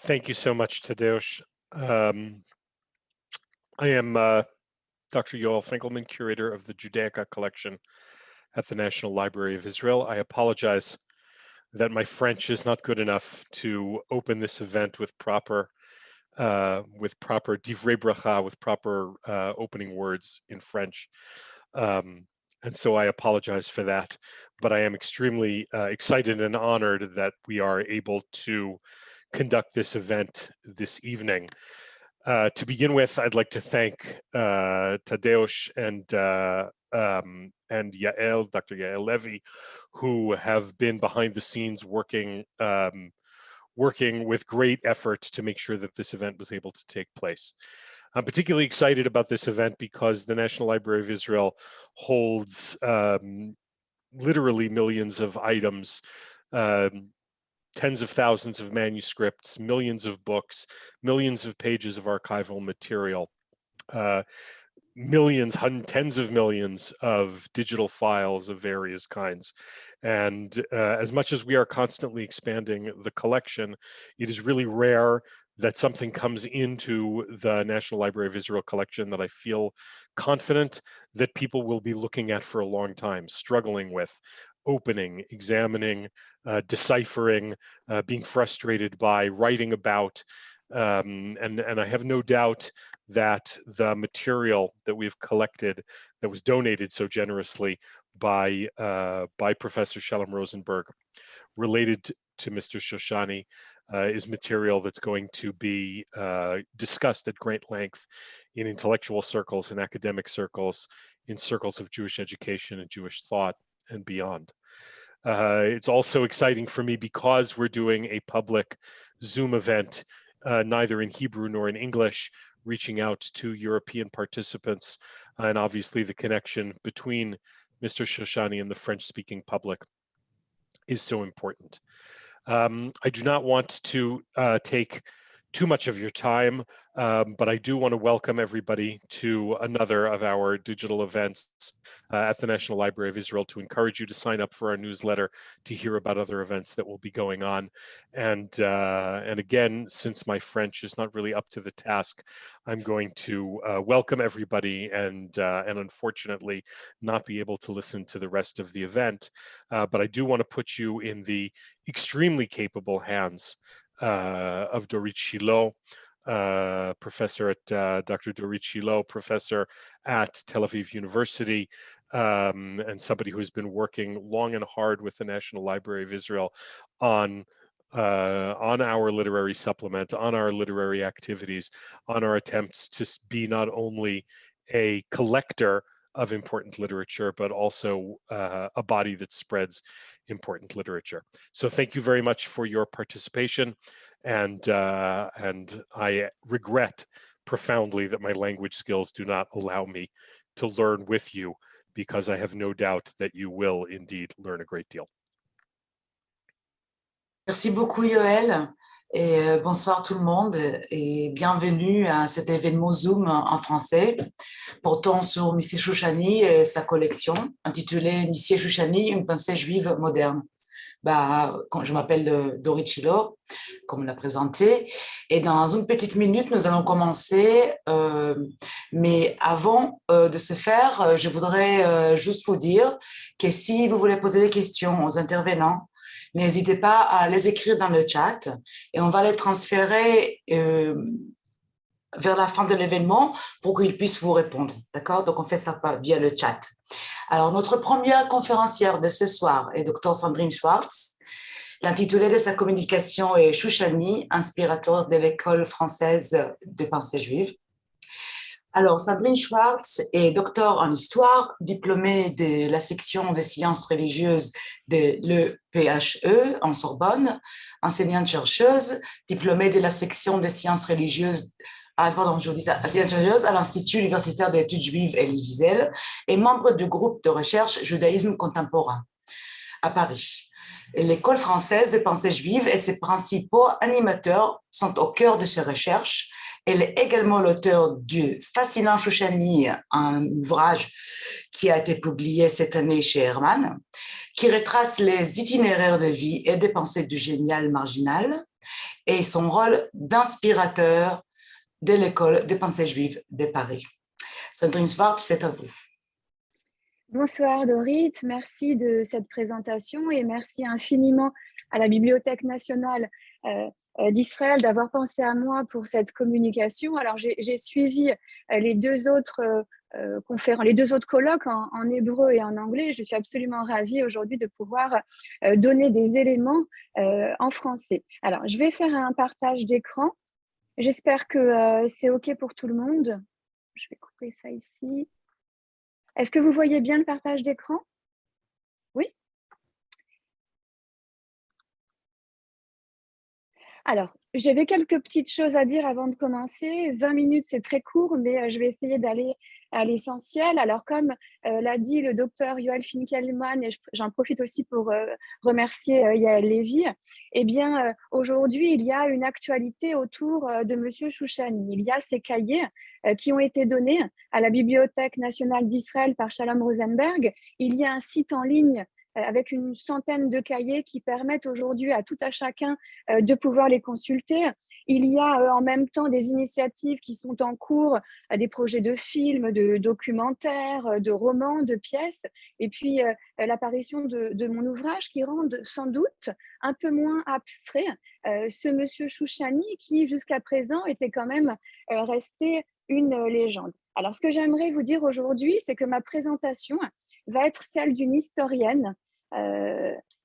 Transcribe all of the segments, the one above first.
Thank you so much, Tadeusz. Um, I am Dr. Yoel Finkelman, curator of the Judaica collection at the National Library of Israel. I apologize that my French is not good enough to open this event with proper divrei bracha, with proper opening words in French. And so I apologize for that, but I am extremely excited and honored that we are able to conduct this event this evening. To begin with, I'd like to thank Tadeusz and Yael, Dr. Yael Levy, who have been behind the scenes working with great effort to make sure that this event was able to take place. I'm particularly excited about this event because the National Library of Israel holds literally millions of items, tens of thousands of manuscripts, millions of books, millions of pages of archival material, tens of millions of digital files of various kinds. And as much as we are constantly expanding the collection, it is really rare that something comes into the National Library of Israel collection that I feel confident that people will be looking at for a long time, struggling with, opening, examining, deciphering, being frustrated by, writing about. And I have no doubt that the material that we've collected that was donated so generously by Professor Shalom Rosenberg related to Mr. Shoshani is material that's going to be discussed at great length in intellectual circles, in academic circles, in circles of Jewish education and Jewish thought and beyond. It's also exciting for me because we're doing a public Zoom event, neither in Hebrew nor in English, reaching out to European participants, and obviously the connection between Mr. Shoshani and the French-speaking public is so important. I do not want to take too much of your time, but I do want to welcome everybody to another of our digital events at the National Library of Israel, to encourage you to sign up for our newsletter to hear about other events that will be going on. And again, since my French is not really up to the task, I'm going to welcome everybody and unfortunately not be able to listen to the rest of the event. But I do want to put you in the extremely capable hands of Dorit Shilo, professor at Dr. Dorit Shilo, professor at Tel Aviv University, and somebody who has been working long and hard with the National Library of Israel on our literary supplement, on our literary activities, on our attempts to be not only a collector of important literature, but also a body that spreads important literature. So thank you very much for your participation, and I regret profoundly that my language skills do not allow me to learn with you, because I have no doubt that you will indeed learn a great deal. Merci beaucoup Yoel, et bonsoir tout le monde et bienvenue à cet événement Zoom en français portant sur Missy Shoshani et sa collection intitulée Missy Shoshani, une pensée juive moderne. Quand je m'appelle Dorit Shilo, comme on l'a présenté, et dans une petite minute, nous allons commencer. Mais avant de ce faire, je voudrais juste vous dire que si vous voulez poser des questions aux intervenants, n'hésitez pas à les écrire dans le chat et on va les transférer vers la fin de l'événement pour qu'ils puissent vous répondre. D'accord? Donc, on fait ça via le chat. Alors, notre première conférencière de ce soir est Dr. Sandrine Schwartz. L'intitulé de sa communication est Shoshani, inspirateur de l'école française de pensée juive. Alors, Sandrine Schwartz est docteur en histoire, diplômée de la section des sciences religieuses de l'EPHE en Sorbonne, enseignante-chercheuse, diplômée de la section des sciences religieuses à l'Institut universitaire d'études juives Elie Wiesel et membre du groupe de recherche Judaïsme contemporain à Paris. L'école française de pensée juive et ses principaux animateurs sont au cœur de ses recherches. Elle est également l'auteur du Fascinant Shoshani, un ouvrage qui a été publié cette année chez Hermann, qui retrace les itinéraires de vie et des pensées du génial marginal. et son rôle d'inspirateur de l'école des pensées juives de Paris. Sandrine Schwartz, c'est à vous. Bonsoir Dorit, merci de cette présentation et merci infiniment à la Bibliothèque nationale d'Israël d'avoir pensé à moi pour cette communication. Alors j'ai suivi les deux autres les deux autres colloques en hébreu et en anglais. Je suis absolument ravie aujourd'hui de pouvoir donner des éléments en français. Alors je vais faire un partage d'écran. J'espère que c'est OK pour tout le monde. Je vais couper ça ici. Est-ce que vous voyez bien le partage d'écran? Oui? Alors, j'avais quelques petites choses à dire avant de commencer. 20 minutes, c'est très court, mais je vais essayer d'aller à l'essentiel. Alors, comme l'a dit le docteur Yoel Finkelman, et j'en profite aussi pour remercier Yael Lévy, eh bien, aujourd'hui, il y a une actualité autour de M. Chouchani. Il y a ces cahiers qui ont été donnés à la Bibliothèque nationale d'Israël par Shalom Rosenberg. Il y a un site en ligne avec une centaine de cahiers qui permettent aujourd'hui à tout à chacun de pouvoir les consulter. Il y a en même temps des initiatives qui sont en cours, des projets de films, de documentaires, de romans, de pièces, et puis l'apparition de mon ouvrage qui rendent sans doute un peu moins abstrait ce monsieur Chouchani qui jusqu'à présent était quand même resté une légende. Alors ce que j'aimerais vous dire aujourd'hui, c'est que ma présentation va être celle d'une historienne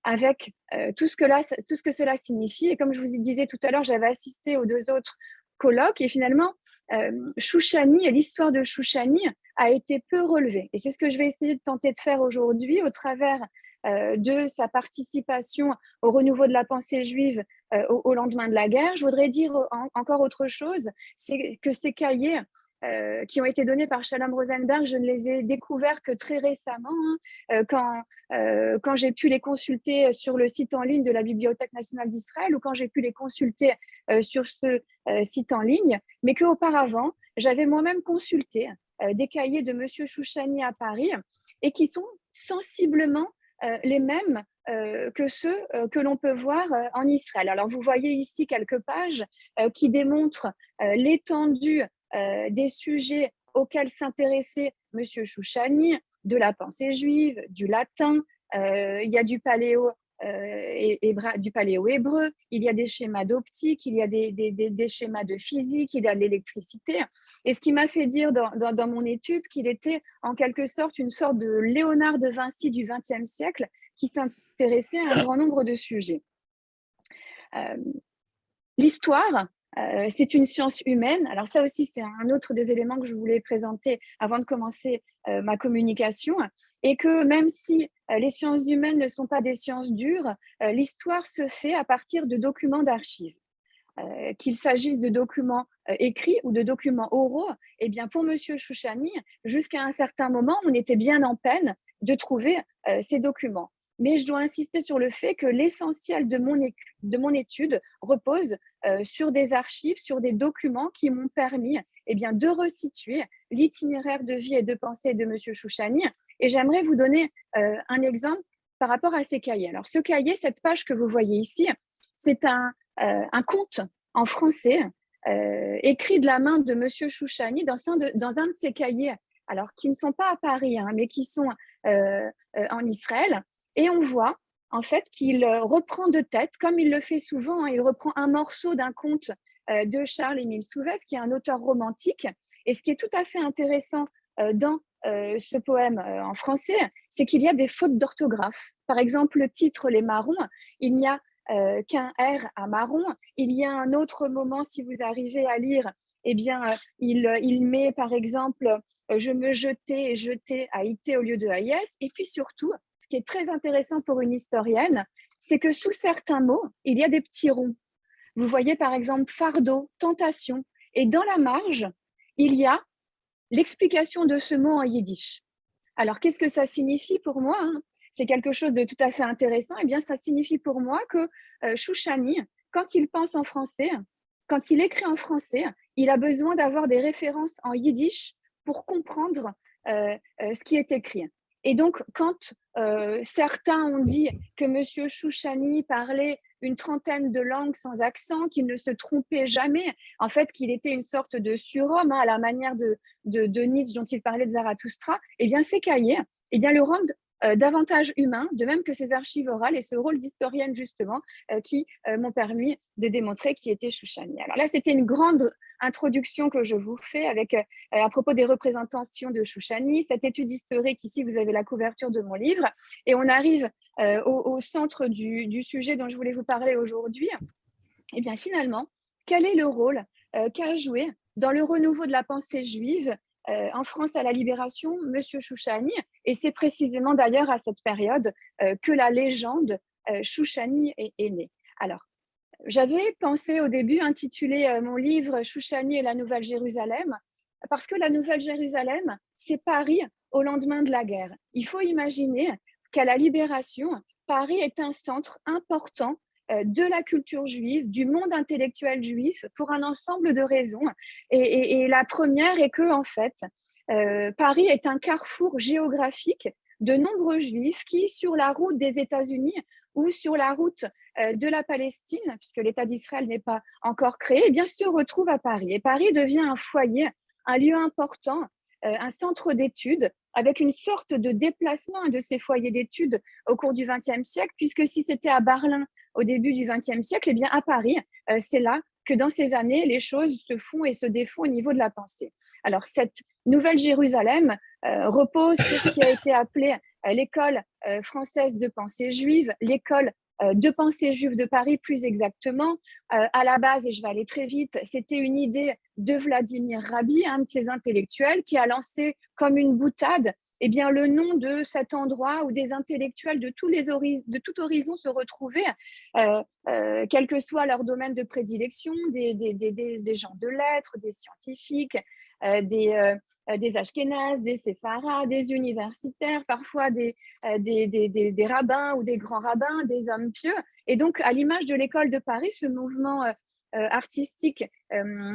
avec tout ce que cela signifie. Et comme je vous disais tout à l'heure, j'avais assisté aux deux autres colloques et finalement, Chouchani et l'histoire de Chouchani a été peu relevée. Et c'est ce que je vais essayer de tenter de faire aujourd'hui au travers de sa participation au renouveau de la pensée juive au lendemain de la guerre. Je voudrais dire encore autre chose, c'est que ces cahiers qui ont été donnés par Shalom Rosenberg, je ne les ai découverts que très récemment, quand j'ai pu les consulter sur le site en ligne de la Bibliothèque nationale d'Israël ou quand j'ai pu les consulter sur ce site en ligne, mais qu'auparavant, j'avais moi-même consulté des cahiers de M. Chouchani à Paris et qui sont sensiblement les mêmes que ceux que l'on peut voir en Israël. Alors, vous voyez ici quelques pages qui démontrent l'étendue des sujets auxquels s'intéressait M. Chouchani, de la pensée juive, du latin, il y a du paléo hébreu, il y a des schémas d'optique, il y a des schémas de physique, il y a de l'électricité. Et ce qui m'a fait dire dans mon étude qu'il était en quelque sorte une sorte de Léonard de Vinci du XXe siècle qui s'intéressait à un grand nombre de sujets. L'histoire, c'est une science humaine. Alors ça aussi, c'est un autre des éléments que je voulais présenter avant de commencer ma communication. Et que même si les sciences humaines ne sont pas des sciences dures, l'histoire se fait à partir de documents d'archives. Qu'il s'agisse de documents écrits ou de documents oraux, eh bien pour M. Chouchani, jusqu'à un certain moment, on était bien en peine de trouver ces documents. Mais je dois insister sur le fait que l'essentiel de mon étude repose sur des archives, sur des documents qui m'ont permis de resituer l'itinéraire de vie et de pensée de M. Chouchani. Et j'aimerais vous donner un exemple par rapport à ces cahiers. Alors ce cahier, cette page que vous voyez ici, c'est un conte en français écrit de la main de M. Chouchani dans un de ses cahiers, alors qui ne sont pas à Paris, mais qui sont en Israël. Et on voit en fait qu'il reprend de tête, comme il le fait souvent, il reprend un morceau d'un conte de Charles-Émile Souvestre, qui est un auteur romantique. Et ce qui est tout à fait intéressant dans ce poème en français, c'est qu'il y a des fautes d'orthographe. Par exemple, le titre « Les marrons », il n'y a qu'un R à marron. Il y a un autre moment, si vous arrivez à lire, il met par exemple je me jetais et jetais à IT au lieu de AIS. Et puis surtout, ce qui est très intéressant pour une historienne, c'est que sous certains mots, il y a des petits ronds. Vous voyez par exemple fardeau, tentation. Et dans la marge, il y a l'explication de ce mot en yiddish. Alors, qu'est-ce que ça signifie pour moi C'est quelque chose de tout à fait intéressant. Eh bien, ça signifie pour moi que Chouchani, quand il pense en français, quand il écrit en français, il a besoin d'avoir des références en yiddish pour comprendre ce qui est écrit. Et donc, quand certains ont dit que M. Chouchani parlait une trentaine de langues sans accent, qu'il ne se trompait jamais, en fait, qu'il était une sorte de surhomme, à la manière de Nietzsche dont il parlait de Zarathustra, eh bien, ces cahiers le rendent davantage humain, de même que ces archives orales et ce rôle d'historienne, justement, qui m'ont permis de démontrer qui était Chouchani. Alors là, c'était une grande introduction que je vous fais avec, à propos des représentations de Chouchani, cette étude historique. Ici, vous avez la couverture de mon livre, et on arrive au centre du sujet dont je voulais vous parler aujourd'hui. Et bien finalement, quel est le rôle qu'a joué dans le renouveau de la pensée juive en France à la Libération, M. Chouchani, et c'est précisément d'ailleurs à cette période que la légende Chouchani est née. Alors, j'avais pensé au début intituler mon livre Chouchani et la Nouvelle-Jérusalem, parce que la Nouvelle-Jérusalem, c'est Paris au lendemain de la guerre. Il faut imaginer qu'à la Libération, Paris est un centre important de la culture juive, du monde intellectuel juif, pour un ensemble de raisons. Et la première est que, en fait, Paris est un carrefour géographique de nombreux juifs qui, sur la route des États-Unis ou sur la route de la Palestine, puisque l'État d'Israël n'est pas encore créé, eh bien, se retrouvent à Paris. Et Paris devient un foyer, un lieu important, un centre d'études, avec une sorte de déplacement de ces foyers d'études au cours du XXe siècle, puisque si c'était à Berlin au début du XXe siècle, eh bien à Paris, c'est là que dans ces années, les choses se font et se défont au niveau de la pensée. Alors, cette Nouvelle Jérusalem repose sur ce qui a été appelé l'école française de pensée juive, l'école de pensée juive de Paris plus exactement. À la base, et je vais aller très vite, c'était une idée de Vladimir Rabin, un de ces intellectuels, qui a lancé comme une boutade eh bien, le nom de cet endroit où des intellectuels de tout horizon se retrouvaient, quel que soit leur domaine de prédilection, des gens de lettres, des scientifiques, des ashkénazes, des séfarades, des universitaires, parfois des rabbins ou des grands rabbins, des hommes pieux. Et donc, à l'image de l'école de Paris, ce mouvement artistique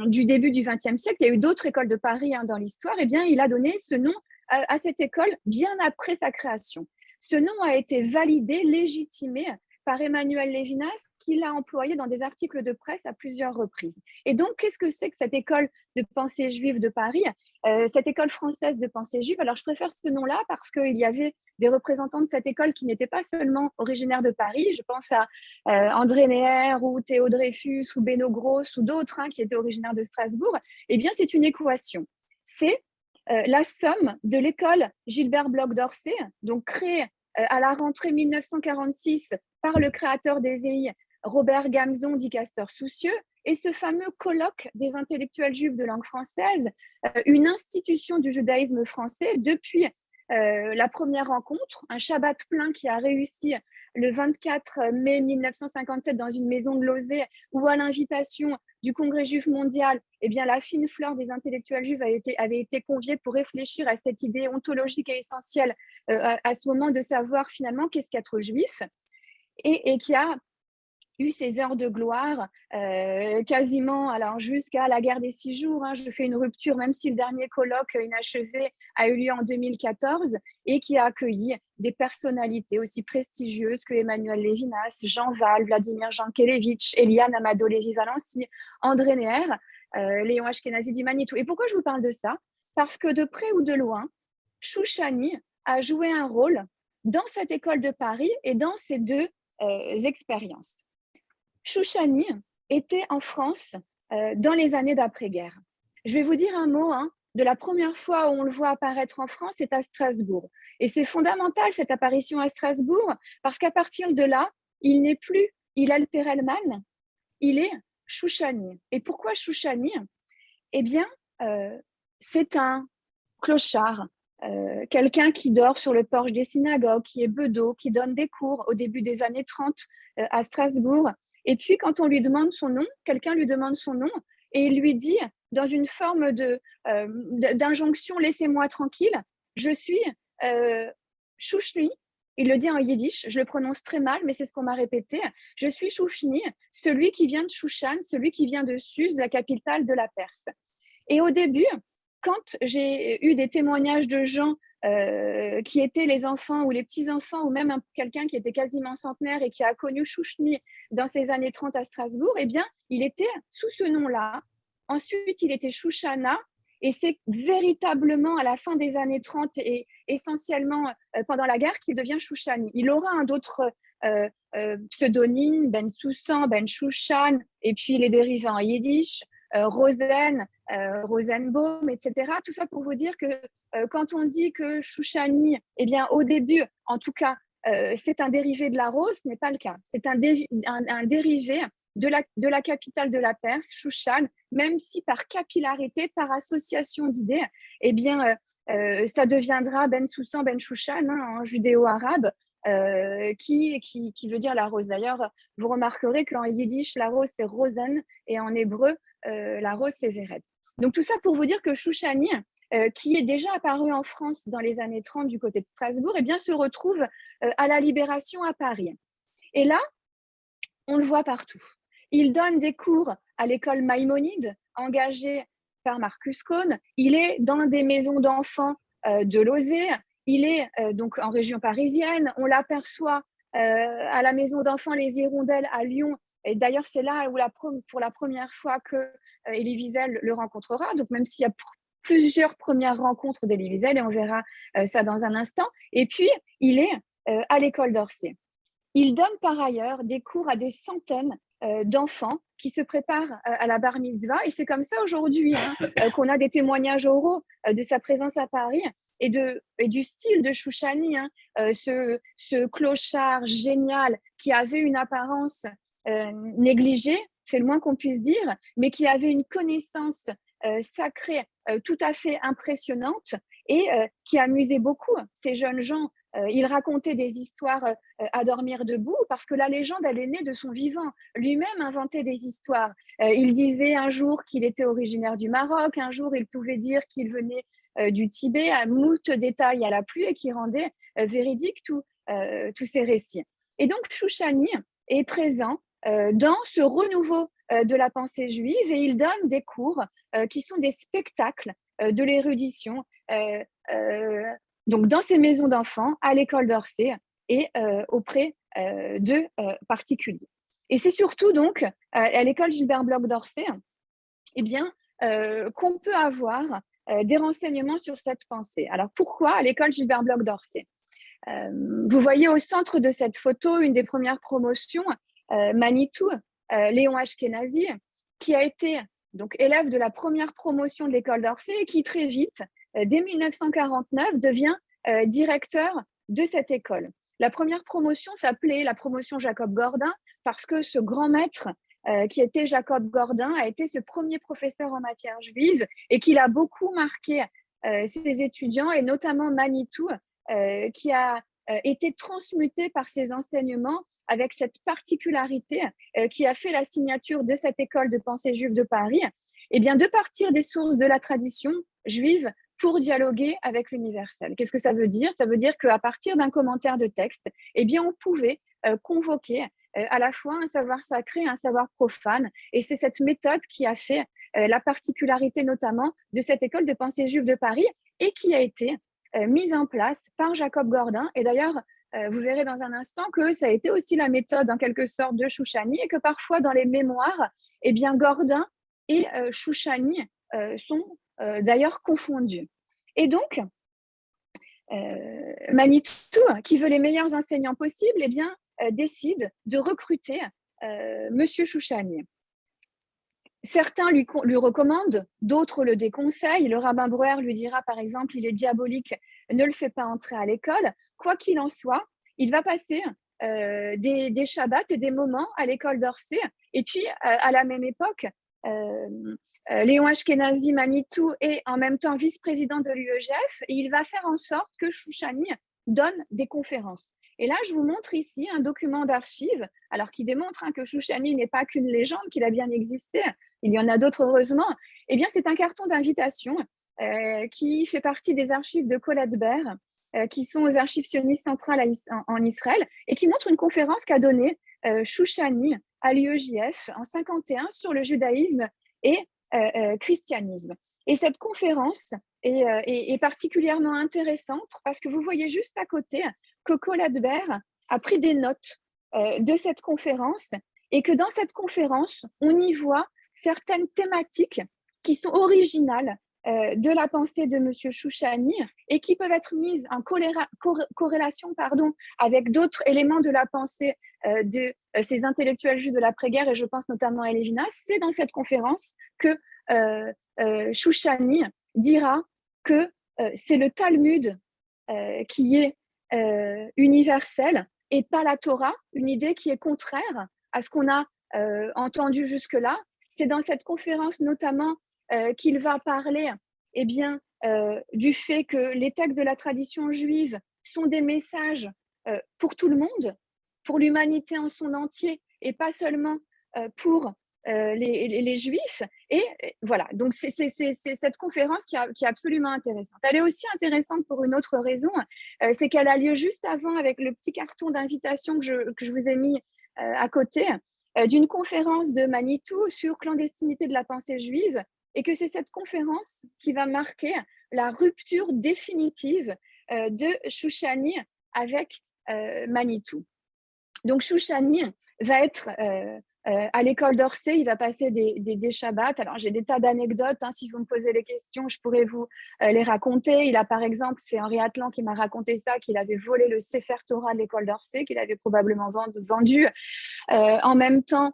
du début du XXe siècle, il y a eu d'autres écoles de Paris dans l'histoire, eh bien, il a donné ce nom à cette école bien après sa création. Ce nom a été validé, légitimé par Emmanuel Lévinas, qui l'a employé dans des articles de presse à plusieurs reprises. Et donc, qu'est-ce que c'est que cette école de pensée juive de Paris, cette école française de pensée juive? Alors, je préfère ce nom-là parce qu'il y avait des représentants de cette école qui n'étaient pas seulement originaires de Paris. Je pense à André Neher ou Théo Dreyfus ou Beno Gross ou d'autres qui étaient originaires de Strasbourg. Eh bien, c'est une équation. C'est la somme de l'école Gilbert Bloch d'Orsay, donc créée à la rentrée 1946 par le créateur des EI, Robert Gamzon, dit Castor Soucieux, et ce fameux colloque des intellectuels juifs de langue française, une institution du judaïsme français depuis la première rencontre, un Shabbat plein qui a réussi le 24 mai 1957 dans une maison de Lausée, où à l'invitation du Congrès juif mondial, eh bien, la fine fleur des intellectuels juifs avait été conviée pour réfléchir à cette idée ontologique et essentielle à ce moment de savoir finalement qu'est-ce qu'être juif, et qui a eu ses heures de gloire quasiment alors jusqu'à la guerre des 6 jours. Je fais une rupture, même si le dernier colloque inachevé a eu lieu en 2014 et qui a accueilli des personnalités aussi prestigieuses que Emmanuel Lévinas, Jean Val, Vladimir Jankélévitch, Eliane Amado-Lévy-Valency, André Neher, Léon Ashkenazi du Manitou. Et pourquoi je vous parle de ça? Parce que de près ou de loin, Chouchani a joué un rôle dans cette école de Paris et dans ces deux expériences. Chouchani était en France dans les années d'après-guerre. Je vais vous dire un mot de la première fois où on le voit apparaître en France, c'est à Strasbourg. Et c'est fondamental cette apparition à Strasbourg, parce qu'à partir de là, il n'est plus Hillel Perelman, il est Chouchani. Et pourquoi Chouchani? Eh bien, c'est un clochard, quelqu'un qui dort sur le porche des synagogues, qui est bedeau, qui donne des cours au début des années 30 à Strasbourg. Et puis, quand on lui demande son nom, quelqu'un lui demande son nom et il lui dit, dans une forme d'injonction, laissez-moi tranquille, je suis Chouchni. Il le dit en yiddish, je le prononce très mal, mais c'est ce qu'on m'a répété. Je suis Chouchni, celui qui vient de Shushan, celui qui vient de Suse, la capitale de la Perse. Et au début, quand j'ai eu des témoignages de gens qui étaient les enfants ou les petits-enfants ou même quelqu'un qui était quasiment centenaire et qui a connu Chouchny dans ces années 30 à Strasbourg, eh bien, il était sous ce nom-là. Ensuite, il était Chouchana. Et c'est véritablement à la fin des années 30 et essentiellement pendant la guerre qu'il devient Chouchani. Il aura un d'autres pseudonymes, Ben Soussan, Ben Chouchan, et puis les dérivés en yiddish, Rosen, Rosenbaum, etc. Tout ça pour vous dire que quand on dit que Chouchani, eh bien, au début, en tout cas, c'est un dérivé de la rose, ce n'est pas le cas. C'est un dérivé de la capitale de la Perse, Shushan, même si par capillarité, par association d'idées, eh bien, ça deviendra Ben Soussan, Ben Shushan en judéo-arabe, qui veut dire la rose. D'ailleurs, vous remarquerez qu'en yiddish, la rose, c'est Rosen, et en hébreu, la rose, c'est Vered. Donc, tout ça pour vous dire que Chouchani, qui est déjà apparu en France dans les années 30 du côté de Strasbourg, eh bien, se retrouve à la Libération à Paris. Et là, on le voit partout. Il donne des cours à l'école Maïmonide, engagée par Marcus Cohn. Il est dans des maisons d'enfants de Lozé. Il est donc en région parisienne. On l'aperçoit à la maison d'enfants Les Hirondelles à Lyon. Et d'ailleurs, c'est là où pour la première fois que Elie Wiesel le rencontrera. Donc, même s'il y a plusieurs premières rencontres d'Elie Wiesel, et on verra ça dans un instant. Et puis, il est à l'école d'Orsay. Il donne par ailleurs des cours à des centaines d'enfants qui se préparent à la bar mitzvah. Et c'est comme ça aujourd'hui qu'on a des témoignages oraux de sa présence à Paris et du style de Chouchani, ce clochard génial qui avait une apparence négligée, c'est le moins qu'on puisse dire, mais qui avait une connaissance sacrée tout à fait impressionnante et qui amusait beaucoup ces jeunes gens. Il racontait des histoires à dormir debout parce que la légende, elle est née de son vivant. Lui-même inventait des histoires. Il disait un jour qu'il était originaire du Maroc, un jour il pouvait dire qu'il venait du Tibet, à moult détails à la pluie et qui rendait véridique tous ces récits. Et donc Chouchani est présent dans ce renouveau de la pensée juive et il donne des cours qui sont des spectacles de l'érudition donc dans ces maisons d'enfants, à l'école d'Orsay et auprès de particuliers. Et c'est surtout donc à l'école Gilbert Bloch d'Orsay eh bien, qu'on peut avoir des renseignements sur cette pensée. Alors pourquoi à l'école Gilbert Bloch d'Orsay vous voyez au centre de cette photo une des premières promotions, Manitou, Léon Ashkenazi, qui a été donc élève de la première promotion de l'école d'Orsay et qui très vite, dès 1949, devient directeur de cette école. La première promotion s'appelait la promotion Jacob Gordin parce que ce grand maître qui était Jacob Gordin a été ce premier professeur en matière juive et qu'il a beaucoup marqué ses étudiants et notamment Manitou qui a été transmuté par ses enseignements avec cette particularité qui a fait la signature de cette école de pensée juive de Paris, et bien de partir des sources de la tradition juive pour dialoguer avec l'universel. Qu'est-ce que ça veut dire? Ça veut dire qu'à partir d'un commentaire de texte, eh bien on pouvait convoquer à la fois un savoir sacré et un savoir profane. Et c'est cette méthode qui a fait la particularité notamment de cette école de pensée juive de Paris et qui a été mise en place par Jacob Gordin. Et d'ailleurs, vous verrez dans un instant que ça a été aussi la méthode en quelque sorte de Chouchani et que parfois dans les mémoires, eh bien Gordin et Chouchani sont d'ailleurs confondus. Et donc, Manitou, qui veut les meilleurs enseignants possibles, eh bien, décide de recruter Monsieur Chouchani. Certains lui recommandent, d'autres le déconseillent. Le rabbin Breuer lui dira, par exemple, il est diabolique, ne le fais pas entrer à l'école. Quoi qu'il en soit, il va passer des Shabbats et des moments à l'école d'Orsay. Et puis, à la même époque, Léon Ashkenazi Manitou est en même temps vice-président de l'UEGF et il va faire en sorte que Chouchani donne des conférences. Et là, je vous montre ici un document d'archives, alors qui démontre que Chouchani n'est pas qu'une légende, qu'il a bien existé. Il y en a d'autres, heureusement. Eh bien, c'est un carton d'invitation qui fait partie des archives de Colette Baer, qui sont aux archives sionistes centrales en Israël, et qui montre une conférence qu'a donnée Chouchani à l'UEJF en 1951 sur le judaïsme et christianisme. Et cette conférence est particulièrement intéressante parce que vous voyez juste à côté, Coco Ladebert a pris des notes de cette conférence et que dans cette conférence, on y voit certaines thématiques qui sont originales de la pensée de M. Chouchani et qui peuvent être mises en corrélation avec d'autres éléments de la pensée de ces intellectuels juifs de l'après-guerre, et je pense notamment à Lévinas. C'est dans cette conférence que Chouchani dira que c'est le Talmud qui est universel et pas la Torah, une idée qui est contraire à ce qu'on a entendu jusque-là. C'est dans cette conférence notamment qu'il va parler du fait que les textes de la tradition juive sont des messages pour tout le monde, pour l'humanité en son entier, et pas seulement pour les Juifs. Et voilà, donc c'est cette conférence qui est absolument intéressante. Elle est aussi intéressante pour une autre raison, c'est qu'elle a lieu juste avant, avec le petit carton d'invitation que je vous ai mis à côté, d'une conférence de Manitou sur clandestinité de la pensée juive, et que c'est cette conférence qui va marquer la rupture définitive de Chouchani avec Manitou. Donc Chouchani va être à l'école d'Orsay, il va passer des Shabbats. Alors j'ai des tas d'anecdotes, si vous me posez les questions, je pourrais vous les raconter. Il a par exemple, c'est Henri Atlan qui m'a raconté ça, qu'il avait volé le Sefer Torah de l'école d'Orsay, qu'il avait probablement vendu. En même temps,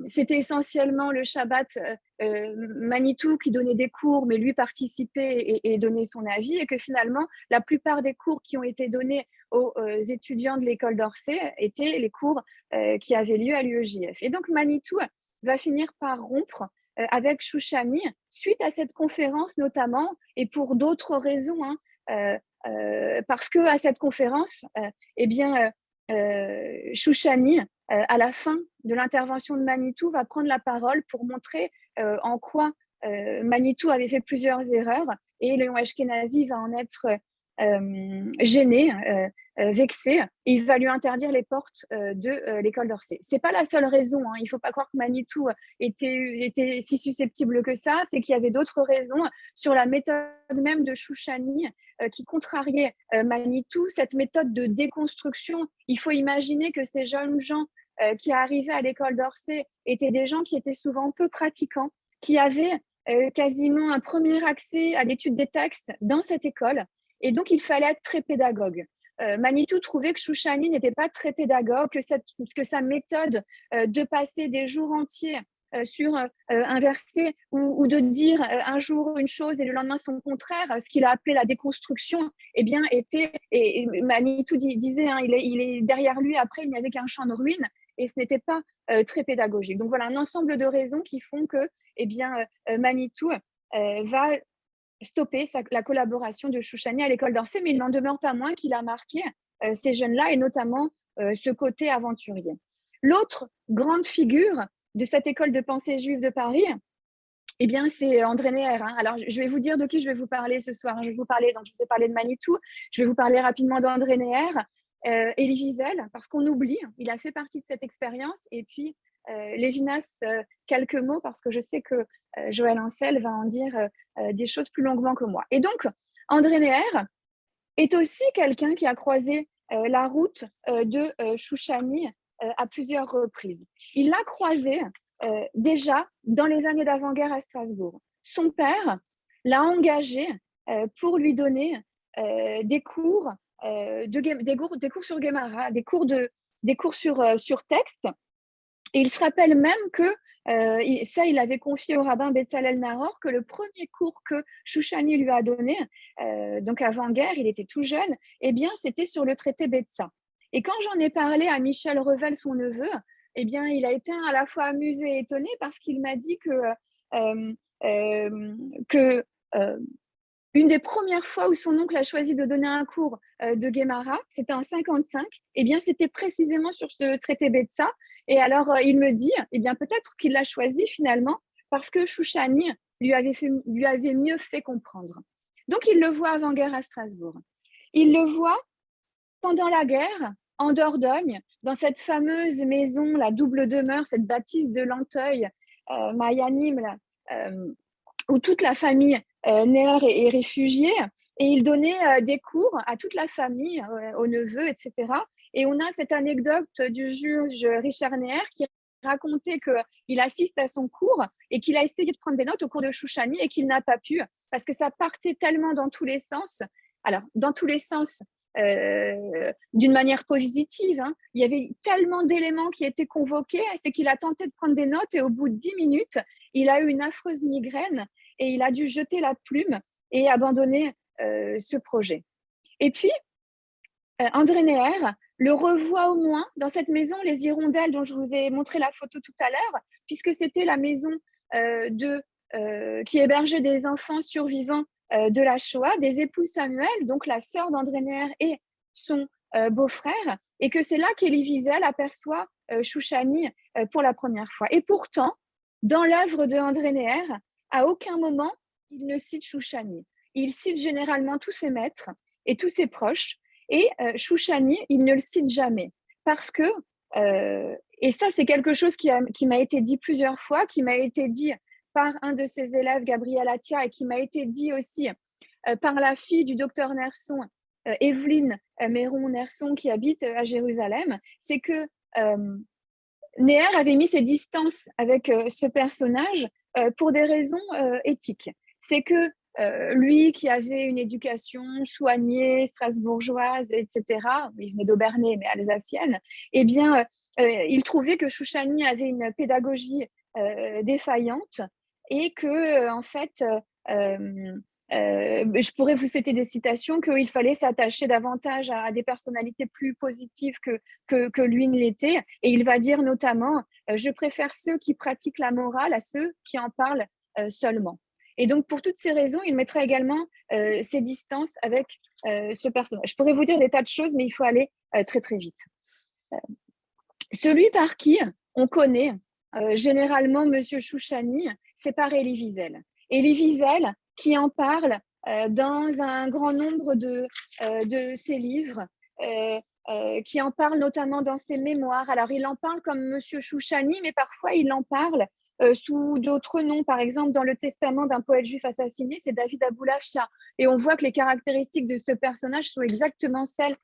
c'était essentiellement le Shabbat Manitou qui donnait des cours, mais lui participait et donnait son avis, et que finalement, la plupart des cours qui ont été donnés aux étudiants de l'école d'Orsay étaient les cours qui avaient lieu à l'UEJF. Et donc Manitou va finir par rompre avec Chouchani suite à cette conférence notamment, et pour d'autres raisons, parce que à cette conférence, Chouchani, à la fin de l'intervention de Manitou, va prendre la parole pour montrer en quoi Manitou avait fait plusieurs erreurs, et Léon Ashkenazi va en être gêné, vexé, et il va lui interdire les portes de l'école d'Orsay. C'est pas la seule raison, il faut pas croire que Manitou était si susceptible que ça, c'est qu'il y avait d'autres raisons sur la méthode même de Chouchani qui contrariait Manitou, cette méthode de déconstruction. Il faut imaginer que ces jeunes gens qui arrivaient à l'école d'Orsay étaient des gens qui étaient souvent peu pratiquants, qui avaient quasiment un premier accès à l'étude des textes dans cette école, et donc il fallait être très pédagogue. Manitou trouvait que Chouchani n'était pas très pédagogue, que sa méthode de passer des jours entiers sur un verset, ou de dire un jour une chose et le lendemain son contraire, ce qu'il a appelé la déconstruction, était, et Manitou disait, il est derrière lui, après il n'y avait qu'un champ de ruines, et ce n'était pas très pédagogique. Donc voilà, un ensemble de raisons qui font que Manitou va stopper la collaboration de Chouchani à l'école d'Orsay, mais il n'en demeure pas moins qu'il a marqué ces jeunes-là, et notamment ce côté aventurier. L'autre grande figure de cette école de pensée juive de Paris, c'est André Neher. Alors, je vais vous dire de qui je vais vous parler ce soir. Je vous ai parlé de Manitou, je vais vous parler rapidement d'André Neher, Elie Wiesel, parce qu'on oublie, il a fait partie de cette expérience, et puis Lévinas, quelques mots, parce que je sais que Joël Ancel va en dire des choses plus longuement que moi. Et donc, André Neher est aussi quelqu'un qui a croisé la route de Chouchani à plusieurs reprises. Il l'a croisé déjà dans les années d'avant-guerre à Strasbourg. Son père l'a engagé pour lui donner des cours sur Guémara, des cours sur texte. Et il se rappelle même que, il avait confié au rabbin Betzalel Nahor, que le premier cours que Chouchani lui a donné, donc avant-guerre, il était tout jeune, c'était sur le traité Betsa. Et quand j'en ai parlé à Michel Revel, son neveu, il a été à la fois amusé et étonné, parce qu'il m'a dit que une des premières fois où son oncle a choisi de donner un cours de Guémara, c'était en 1955, c'était précisément sur ce traité Betsa. Et alors, il me dit, peut-être qu'il l'a choisi finalement parce que Chouchani lui avait mieux fait comprendre. Donc, il le voit avant-guerre à Strasbourg. Il le voit pendant la guerre, en Dordogne, dans cette fameuse maison, la double demeure, cette bâtisse de Lanteuil, Mayanim, où toute la famille Neher est réfugié et il donnait des cours à toute la famille, aux neveux, etc. Et on a cette anecdote du juge Richard Neher qui racontait qu'il assiste à son cours et qu'il a essayé de prendre des notes au cours de Chouchani et qu'il n'a pas pu parce que ça partait tellement dans tous les sens. Alors, dans tous les sens, d'une manière positive, hein. Il y avait tellement d'éléments qui étaient convoqués, c'est qu'il a tenté de prendre des notes et au bout de 10 minutes, il a eu une affreuse migraine et il a dû jeter la plume et abandonner ce projet. Et puis, André Neher le revoit au moins dans cette maison, les Hirondelles, dont je vous ai montré la photo tout à l'heure, puisque c'était la maison qui hébergeait des enfants survivants de la Shoah, des époux Samuel, donc la sœur d'André Neher et son beau-frère, et que c'est là qu'Elie Wiesel aperçoit Chouchani pour la première fois. Et pourtant, dans l'œuvre de André Neher, à aucun moment, il ne cite Chouchani. Il cite généralement tous ses maîtres et tous ses proches, et Chouchani, il ne le cite jamais. Parce que, et ça c'est quelque chose qui m'a été dit plusieurs fois, qui m'a été dit par un de ses élèves, Gabriel Attia, et qui m'a été dit aussi par la fille du docteur Nerson, Evelyne Méron-Nerson, qui habite à Jérusalem, c'est que Neher avait mis ses distances avec ce personnage pour des raisons éthiques. C'est que lui qui avait une éducation soignée, strasbourgeoise, etc., il venait d'Aubernay, mais alsacienne, eh bien, il trouvait que Chouchani avait une pédagogie défaillante et que, en fait, je pourrais vous citer des citations qu'il fallait s'attacher davantage à des personnalités plus positives que lui ne l'était. Et il va dire notamment je préfère ceux qui pratiquent la morale à ceux qui en parlent seulement. Et donc, pour toutes ces raisons, il mettrait également ses distances avec ce personnage. Je pourrais vous dire des tas de choses, mais il faut aller très, très vite. Celui par qui on connaît généralement Monsieur Chouchani, c'est par Elie Wiesel. Elie Wiesel qui en parle dans un grand nombre de ses livres, qui en parle notamment dans ses mémoires. Alors, il en parle comme Monsieur Chouchani, mais parfois, il en parle sous d'autres noms. Par exemple, dans le testament d'un poète juif assassiné, c'est David Aboulafia. Et on voit que les caractéristiques de ce personnage sont exactement celles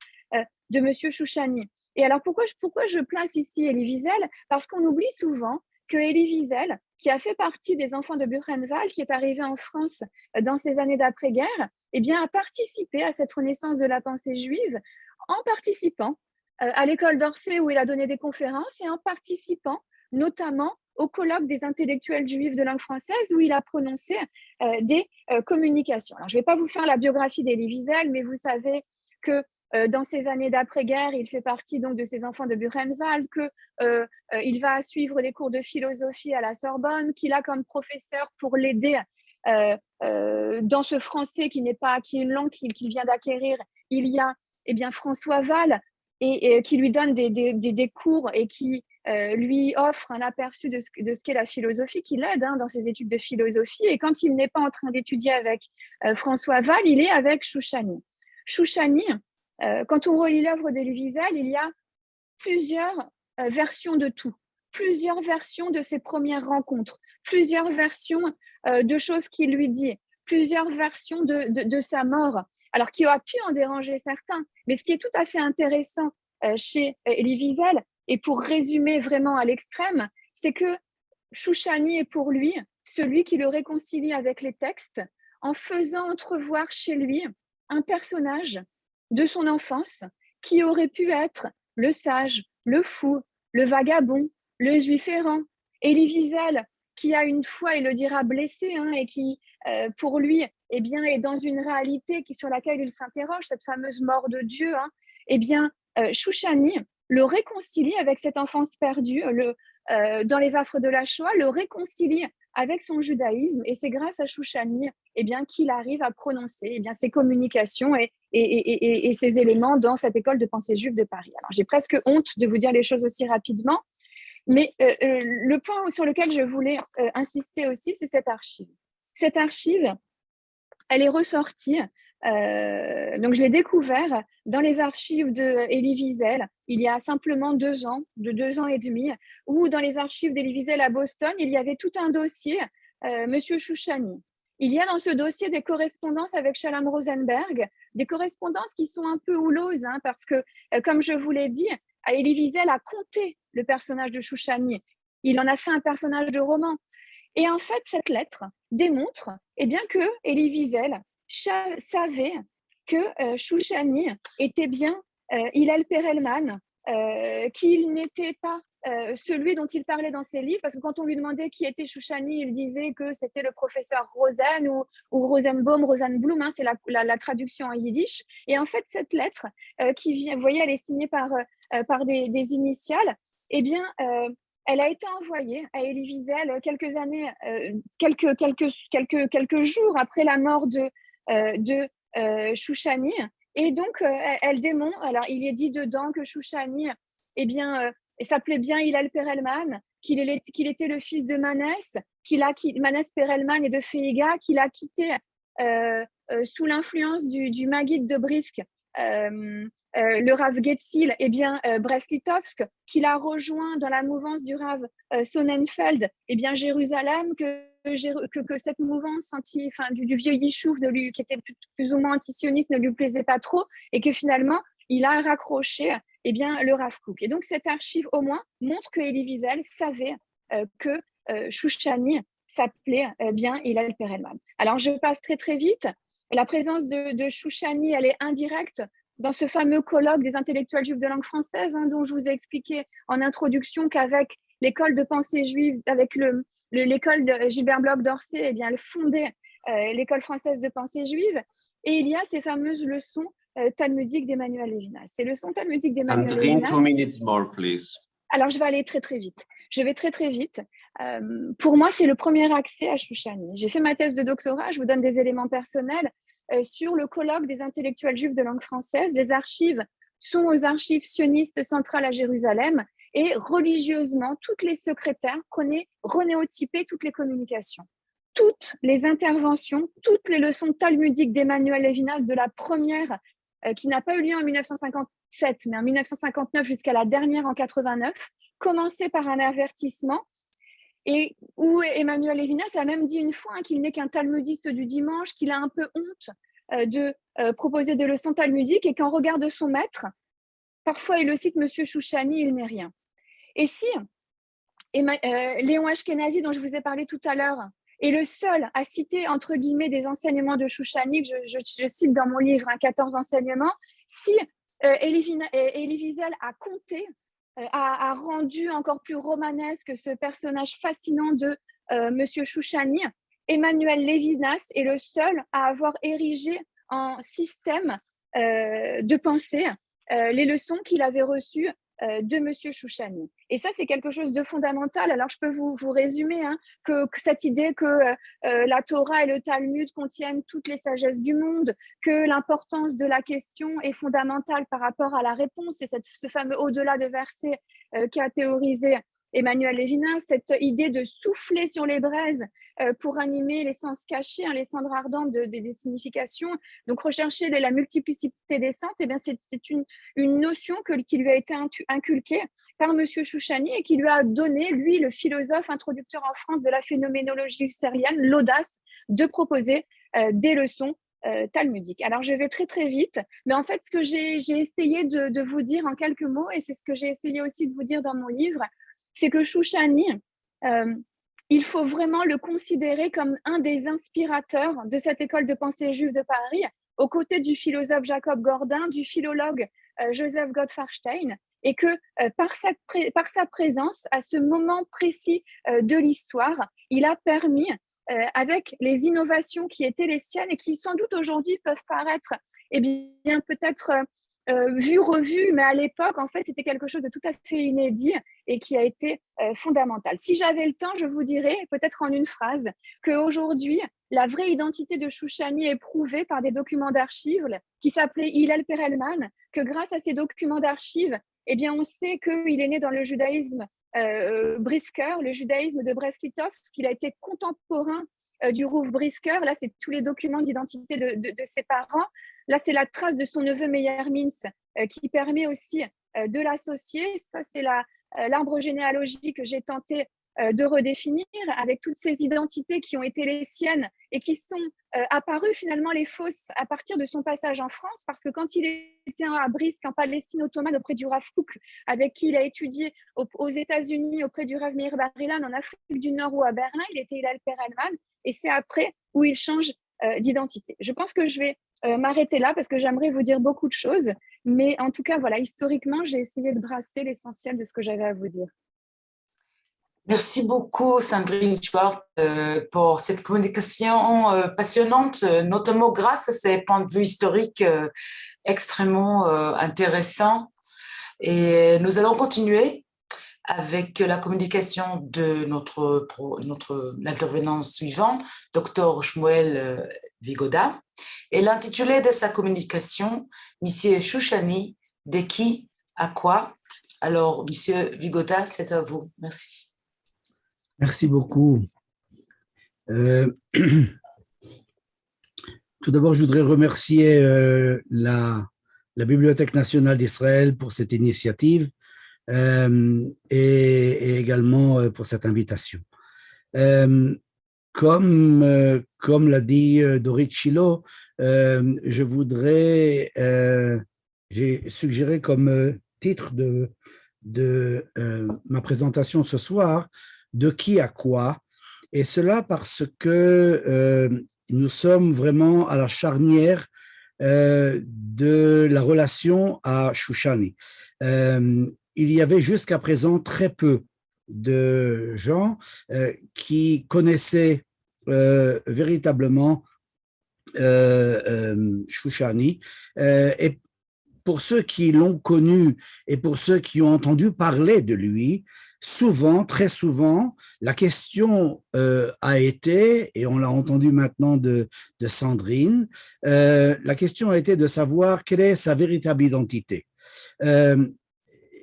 de Monsieur Chouchani. Et alors, pourquoi je place ici Elie Wiesel? Parce qu'on oublie souvent que Elie Wiesel, qui a fait partie des enfants de Buchenwald, qui est arrivé en France dans ces années d'après-guerre, eh bien, a participé à cette renaissance de la pensée juive en participant à l'école d'Orsay où il a donné des conférences et en participant notamment au colloque des intellectuels juifs de langue française où il a prononcé des communications. Alors, je ne vais pas vous faire la biographie d'Elie Wiesel, mais vous savez que dans ces années d'après-guerre, il fait partie donc de ces enfants de Buchenwald, qu'il va suivre des cours de philosophie à la Sorbonne, qu'il a comme professeur pour l'aider dans ce français qui est une langue qu'il vient d'acquérir. Il y a François Val et qui lui donne des cours et qui lui offre un aperçu de ce qu'est la philosophie, qui l'aide dans ses études de philosophie. Et quand il n'est pas en train d'étudier avec François Val, il est avec Chouchani. Chouchani, quand on relit l'œuvre d'Elie Wiesel, il y a plusieurs versions de tout, plusieurs versions de ses premières rencontres, plusieurs versions de choses qu'il lui dit, plusieurs versions de sa mort, alors qui a pu en déranger certains. Mais ce qui est tout à fait intéressant chez Elie Wiesel, et pour résumer vraiment à l'extrême, c'est que Chouchani est pour lui celui qui le réconcilie avec les textes en faisant entrevoir chez lui un personnage de son enfance qui aurait pu être le sage, le fou, le vagabond, le juif errant. Elie Wiesel, qui a une fois, il le dira, blessé, et qui, pour lui, est dans une réalité sur laquelle il s'interroge, cette fameuse mort de Dieu, Chouchani le réconcilie avec cette enfance perdue dans les affres de la Shoah, le réconcilie avec son judaïsme, et c'est grâce à Chouchani qu'il arrive à prononcer ces communications et ces éléments dans cette école de pensée juive de Paris. Alors, j'ai presque honte de vous dire les choses aussi rapidement, mais le point sur lequel je voulais insister aussi, c'est cette archive. Cette archive, elle est ressortie, donc je l'ai découvert dans les archives de Elie Wiesel il y a simplement 2 ans, de 2 ans et demi, où dans les archives d'Elie Wiesel à Boston, il y avait tout un dossier Monsieur Chouchani. il y a dans ce dossier des correspondances avec Shalom Rosenberg, des correspondances qui sont un peu houleuses, hein, parce que, comme je vous l'ai dit, Elie Wiesel a compté le personnage de Chouchani. Il en a fait un personnage de roman. Et en fait, cette lettre démontre que Elie Wiesel savait que Chouchani était bien Hillel Perelman, qu'il n'était pas celui dont il parlait dans ses livres, parce que quand on lui demandait qui était Chouchani, il disait que c'était le professeur Rosen ou Rosenbaum, Rosenblum, hein, c'est la traduction en yiddish. Et en fait, cette lettre qui vient, vous voyez, elle est signée par des initiales, elle a été envoyée à Elie Wiesel quelques jours après la mort de Chouchani. Et donc, elle démontre, alors il est dit dedans que Chouchani, s'appelait bien Hillel Perelman, qu'il était le fils de Manès, Manès Perelman et de Feiga, qu'il a quitté sous l'influence du Maguide de Brisk, le Rav Getzil, Breslitovsk, qu'il a rejoint dans la mouvance du Rav Sonnenfeld, Jérusalem, que cette mouvance du vieux Yishuv qui était plus ou moins antisioniste ne lui plaisait pas trop, et que finalement, il a raccroché le Rav Kook. Et donc, cette archive, au moins, montre que Elie Wiesel savait que Chouchani s'appelait bien Hillel Perelman. Alors, je passe très, très vite. La présence de Chouchani, elle est indirecte dans ce fameux colloque des intellectuels juifs de langue française, hein, dont je vous ai expliqué en introduction qu'avec l'école de pensée juive, avec l'école de Gilbert Bloch d'Orsay, elle fondait l'école française de pensée juive. Et il y a ces fameuses leçons talmudiques d'Emmanuel Levinas. Ces leçons talmudiques d'Emmanuel Levinas… 2 minutes more, please. Alors, je vais aller très, très vite. Je vais très, très vite. Pour moi, c'est le premier accès à Chouchani. J'ai fait ma thèse de doctorat, je vous donne des éléments personnels sur le colloque des intellectuels juifs de langue française. Les archives sont aux archives sionistes centrales à Jérusalem et religieusement, toutes les secrétaires renéotypaient toutes les communications. Toutes les interventions, toutes les leçons talmudiques d'Emmanuel Levinas de la première, qui n'a pas eu lieu en 1957, mais en 1959 jusqu'à la dernière en 89, commençaient par un avertissement, et où Emmanuel Levinas a même dit une fois qu'il n'est qu'un talmudiste du dimanche, qu'il a un peu honte de proposer des leçons talmudiques, et qu'en regard de son maître, parfois il le cite, Monsieur Chouchani, il n'est rien. Et si Léon Ashkenazi, dont je vous ai parlé tout à l'heure, est le seul à citer, entre guillemets, des enseignements de Chouchani, que je cite dans mon livre, 14 enseignements, si Elie Wiesel a compté, a rendu encore plus romanesque ce personnage fascinant de Monsieur Chouchani, Emmanuel Levinas est le seul à avoir érigé en système de pensée les leçons qu'il avait reçues de Monsieur Chouchani. Et ça, c'est quelque chose de fondamental. Alors, je peux vous résumer que cette idée que la Torah et le Talmud contiennent toutes les sagesses du monde, que l'importance de la question est fondamentale par rapport à la réponse, et ce fameux au-delà de versets qu'a théorisé Emmanuel Levinas, cette idée de souffler sur les braises pour animer les sens cachés, les cendres ardentes des significations. Donc, rechercher la multiplicité des sens, c'est une notion qui lui a été inculquée par Monsieur Chouchani, et qui lui a donné, lui, le philosophe introducteur en France de la phénoménologie husserlienne, l'audace de proposer des leçons talmudiques. Alors, je vais très, très vite, mais en fait, ce que j'ai essayé de vous dire en quelques mots, et c'est ce que j'ai essayé aussi de vous dire dans mon livre, c'est que Chouchani, il faut vraiment le considérer comme un des inspirateurs de cette école de pensée juive de Paris, aux côtés du philosophe Jacob Gordin, du philologue Joseph Gottfarstein, et que par sa présence, à ce moment précis de l'histoire, il a permis, avec les innovations qui étaient les siennes et qui sans doute aujourd'hui peuvent paraître peut-être vues, revues, mais à l'époque, en fait, c'était quelque chose de tout à fait inédit et qui a été fondamental. Si j'avais le temps, je vous dirais, peut-être en une phrase, qu'aujourd'hui, la vraie identité de Chouchani est prouvée par des documents d'archives qui s'appelaient Hillel Perelman, que grâce à ces documents d'archives, on sait qu'il est né dans le judaïsme Brisker, le judaïsme de Breslitovsk, qu'il a été contemporain du Rav Brisker. Là, c'est tous les documents d'identité de ses parents. Là, c'est la trace de son neveu Meyer Mintz qui permet aussi de l'associer. Ça, c'est l'arbre généalogique que j'ai tenté de redéfinir avec toutes ces identités qui ont été les siennes et qui sont apparues finalement les fausses à partir de son passage en France, parce que quand il était à Brisk en Palestine ottomane auprès du Rav Kook, avec qui il a étudié aux États-Unis auprès du Rav Meir Bar-Ilan en Afrique du Nord ou à Berlin, il était Hillel Perelman, et c'est après où il change d'identité. Je pense que je vais m'arrêter là parce que j'aimerais vous dire beaucoup de choses, mais en tout cas, voilà, historiquement, j'ai essayé de brasser l'essentiel de ce que j'avais à vous dire. Merci beaucoup, Sandrine Schwartz, pour cette communication passionnante, notamment grâce à ces points de vue historiques extrêmement intéressants. Et nous allons continuer avec la communication de l'intervenant suivant, Dr Shmuel Vigoda, et l'intitulé de sa communication, Monsieur Chouchani, de qui à quoi. Alors, Monsieur Vigoda, c'est à vous. Merci. Merci beaucoup. Tout d'abord, je voudrais remercier la Bibliothèque nationale d'Israël pour cette initiative et également pour cette invitation. Comme l'a dit Dorit Chilo, j'ai suggéré comme titre de ma présentation ce soir, de qui à quoi, et cela parce que nous sommes vraiment à la charnière de la relation à Chouchani. Il y avait jusqu'à présent très peu de gens qui connaissaient véritablement Chouchani, et pour ceux qui l'ont connu et pour ceux qui ont entendu parler de lui, souvent, très souvent, la question a été, et on l'a entendu maintenant de Sandrine, la question a été de savoir quelle est sa véritable identité.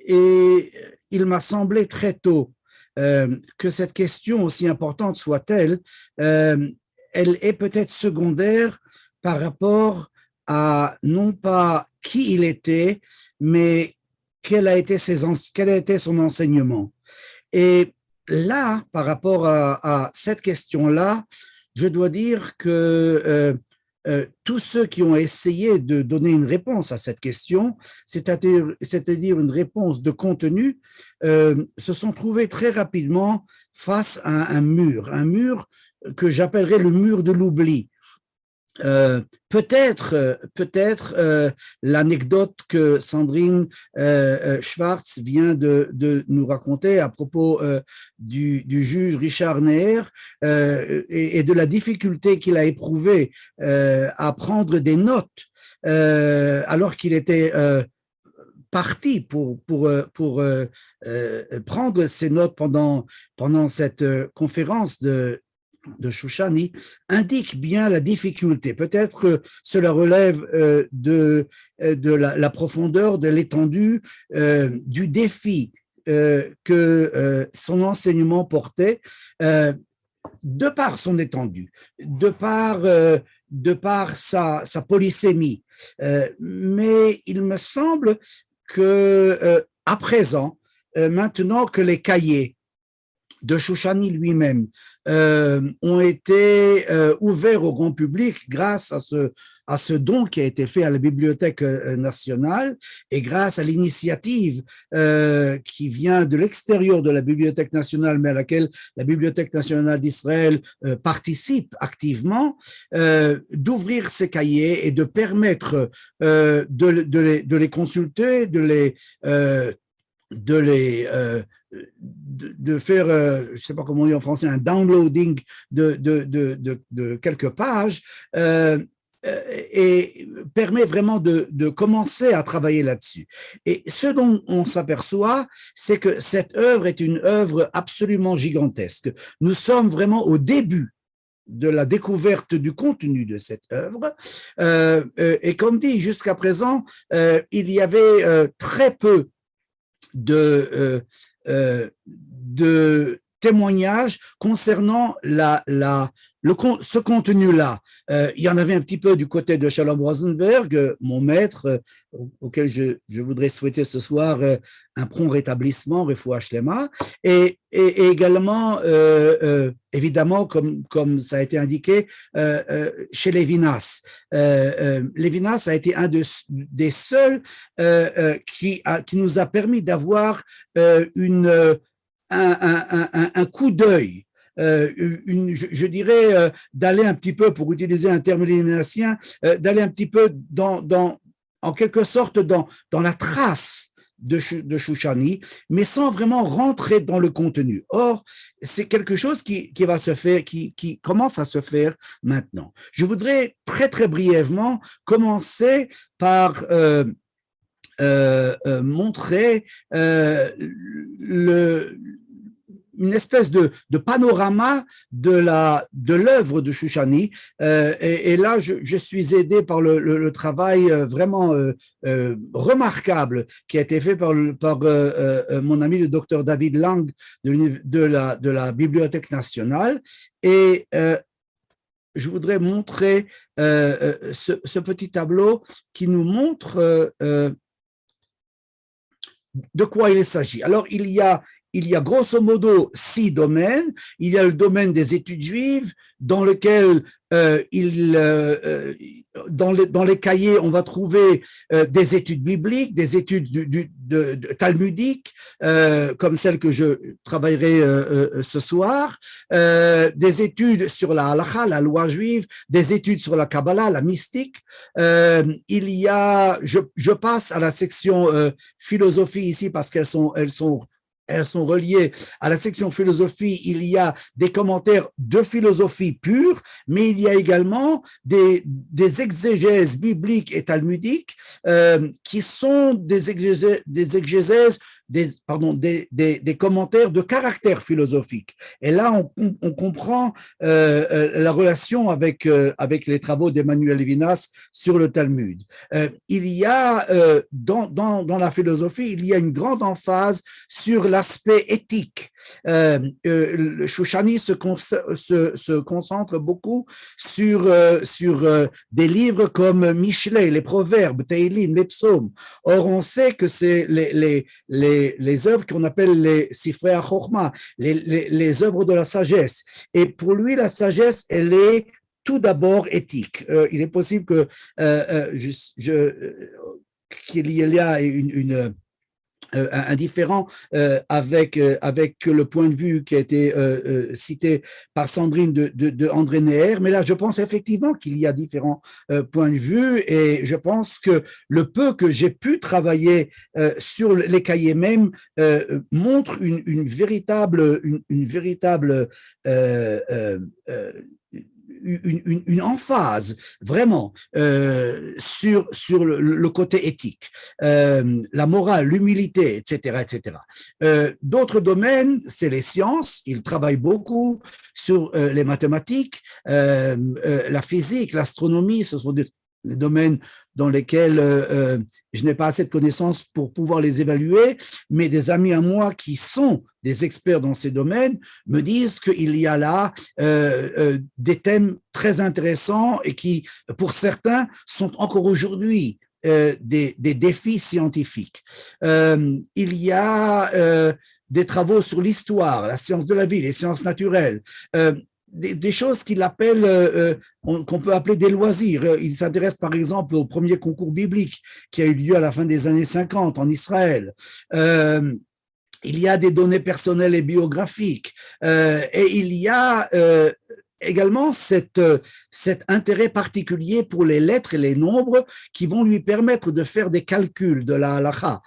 Et il m'a semblé très tôt que cette question, aussi importante soit-elle, elle est peut-être secondaire par rapport à non pas qui il était, mais quel a été son enseignement. Et là, par rapport à cette question-là, je dois dire que tous ceux qui ont essayé de donner une réponse à cette question, c'est-à-dire une réponse de contenu, se sont trouvés très rapidement face à un mur que j'appellerais le mur de l'oubli. Peut-être l'anecdote que Sandrine Schwartz vient de nous raconter à propos du juge Richard Neher et de la difficulté qu'il a éprouvée à prendre des notes alors qu'il était parti pour prendre ces notes pendant cette conférence de Chouchani, indique bien la difficulté. Peut-être que cela relève de la profondeur, de l'étendue, du défi que son enseignement portait, de par son étendue, de par sa polysémie. Mais il me semble que à présent, maintenant que les cahiers de Chouchani lui-même ont été ouverts au grand public grâce à ce don qui a été fait à la Bibliothèque nationale et grâce à l'initiative qui vient de l'extérieur de la Bibliothèque nationale, mais à laquelle la Bibliothèque nationale d'Israël participe activement, d'ouvrir ces cahiers et de permettre de les consulter, de faire, je ne sais pas comment on dit en français, un downloading de quelques pages et permet vraiment de commencer à travailler là-dessus. Et ce dont on s'aperçoit, c'est que cette œuvre est une œuvre absolument gigantesque. Nous sommes vraiment au début de la découverte du contenu de cette œuvre. Et comme dit, jusqu'à présent, il y avait très peu de témoignages concernant la ce contenu-là, il y en avait un petit peu du côté de Shalom Rosenberg, mon maître, auquel je voudrais souhaiter ce soir un prompt rétablissement, Refoua Shlema, et également, évidemment, comme ça a été indiqué, chez Lévinas. Lévinas a été un des seuls qui nous a permis d'avoir un coup d'œil, je dirais, d'aller un petit peu, pour utiliser un terme lévinassien, d'aller un petit peu en quelque sorte dans la trace de Shoushani, mais sans vraiment rentrer dans le contenu. Or, c'est quelque chose qui va se faire, qui commence à se faire maintenant. Je voudrais très, très brièvement commencer par montrer une espèce de panorama de l'œuvre de Shoushani, et là je suis aidé par le travail vraiment remarquable qui a été fait par mon ami le docteur David Lang de la Bibliothèque nationale, et je voudrais montrer ce petit tableau qui nous montre de quoi il s'agit. Alors, il y a grosso modo 6 domaines. Il y a le domaine des études juives, dans lequel dans les cahiers, on va trouver des études bibliques, des études talmudiques, comme celle que je travaillerai ce soir, des études sur la halakha, la loi juive, des études sur la Kabbalah, la mystique. Il y a, je passe à la section philosophie ici parce qu'elles sont reliées à la section philosophie. Il y a des commentaires de philosophie pure, mais il y a également des exégèses bibliques et talmudiques qui sont des exégèses, des commentaires de caractère philosophique. Et là, on comprend la relation avec les travaux d'Emmanuel Levinas sur le Talmud. Il y a, dans la philosophie, il y a une grande emphase sur l'aspect éthique. Shoushani se concentre beaucoup sur des livres comme Michelet, les Proverbes, Teilim, les Psaumes. Or, on sait que c'est les œuvres qu'on appelle les Sifrei HaChochma, les œuvres de la sagesse. Et pour lui, la sagesse, elle est tout d'abord éthique. Il est possible qu'il y ait un différent avec le point de vue qui a été cité par Sandrine de André Neher, mais là je pense effectivement qu'il y a différents points de vue, et je pense que le peu que j'ai pu travailler sur les cahiers même montre une véritable une emphase vraiment sur le côté éthique, la morale, l'humilité, etc., etc. D'autres domaines, c'est les sciences. Il travaille beaucoup sur les mathématiques, la physique, l'astronomie. Ce sont des domaines dans lesquels je n'ai pas assez de connaissances pour pouvoir les évaluer, mais des amis à moi qui sont des experts dans ces domaines me disent qu'il y a là des thèmes très intéressants et qui, pour certains, sont encore aujourd'hui des défis scientifiques. Il y a des travaux sur l'histoire, la science de la vie, les sciences naturelles, des choses qu'il appelle, qu'on peut appeler des loisirs. Il s'intéresse par exemple au premier concours biblique qui a eu lieu à la fin des années 50 en Israël. Il y a des données personnelles et biographiques, et il y a également cet intérêt particulier pour les lettres et les nombres qui vont lui permettre de faire des calculs de la halakha.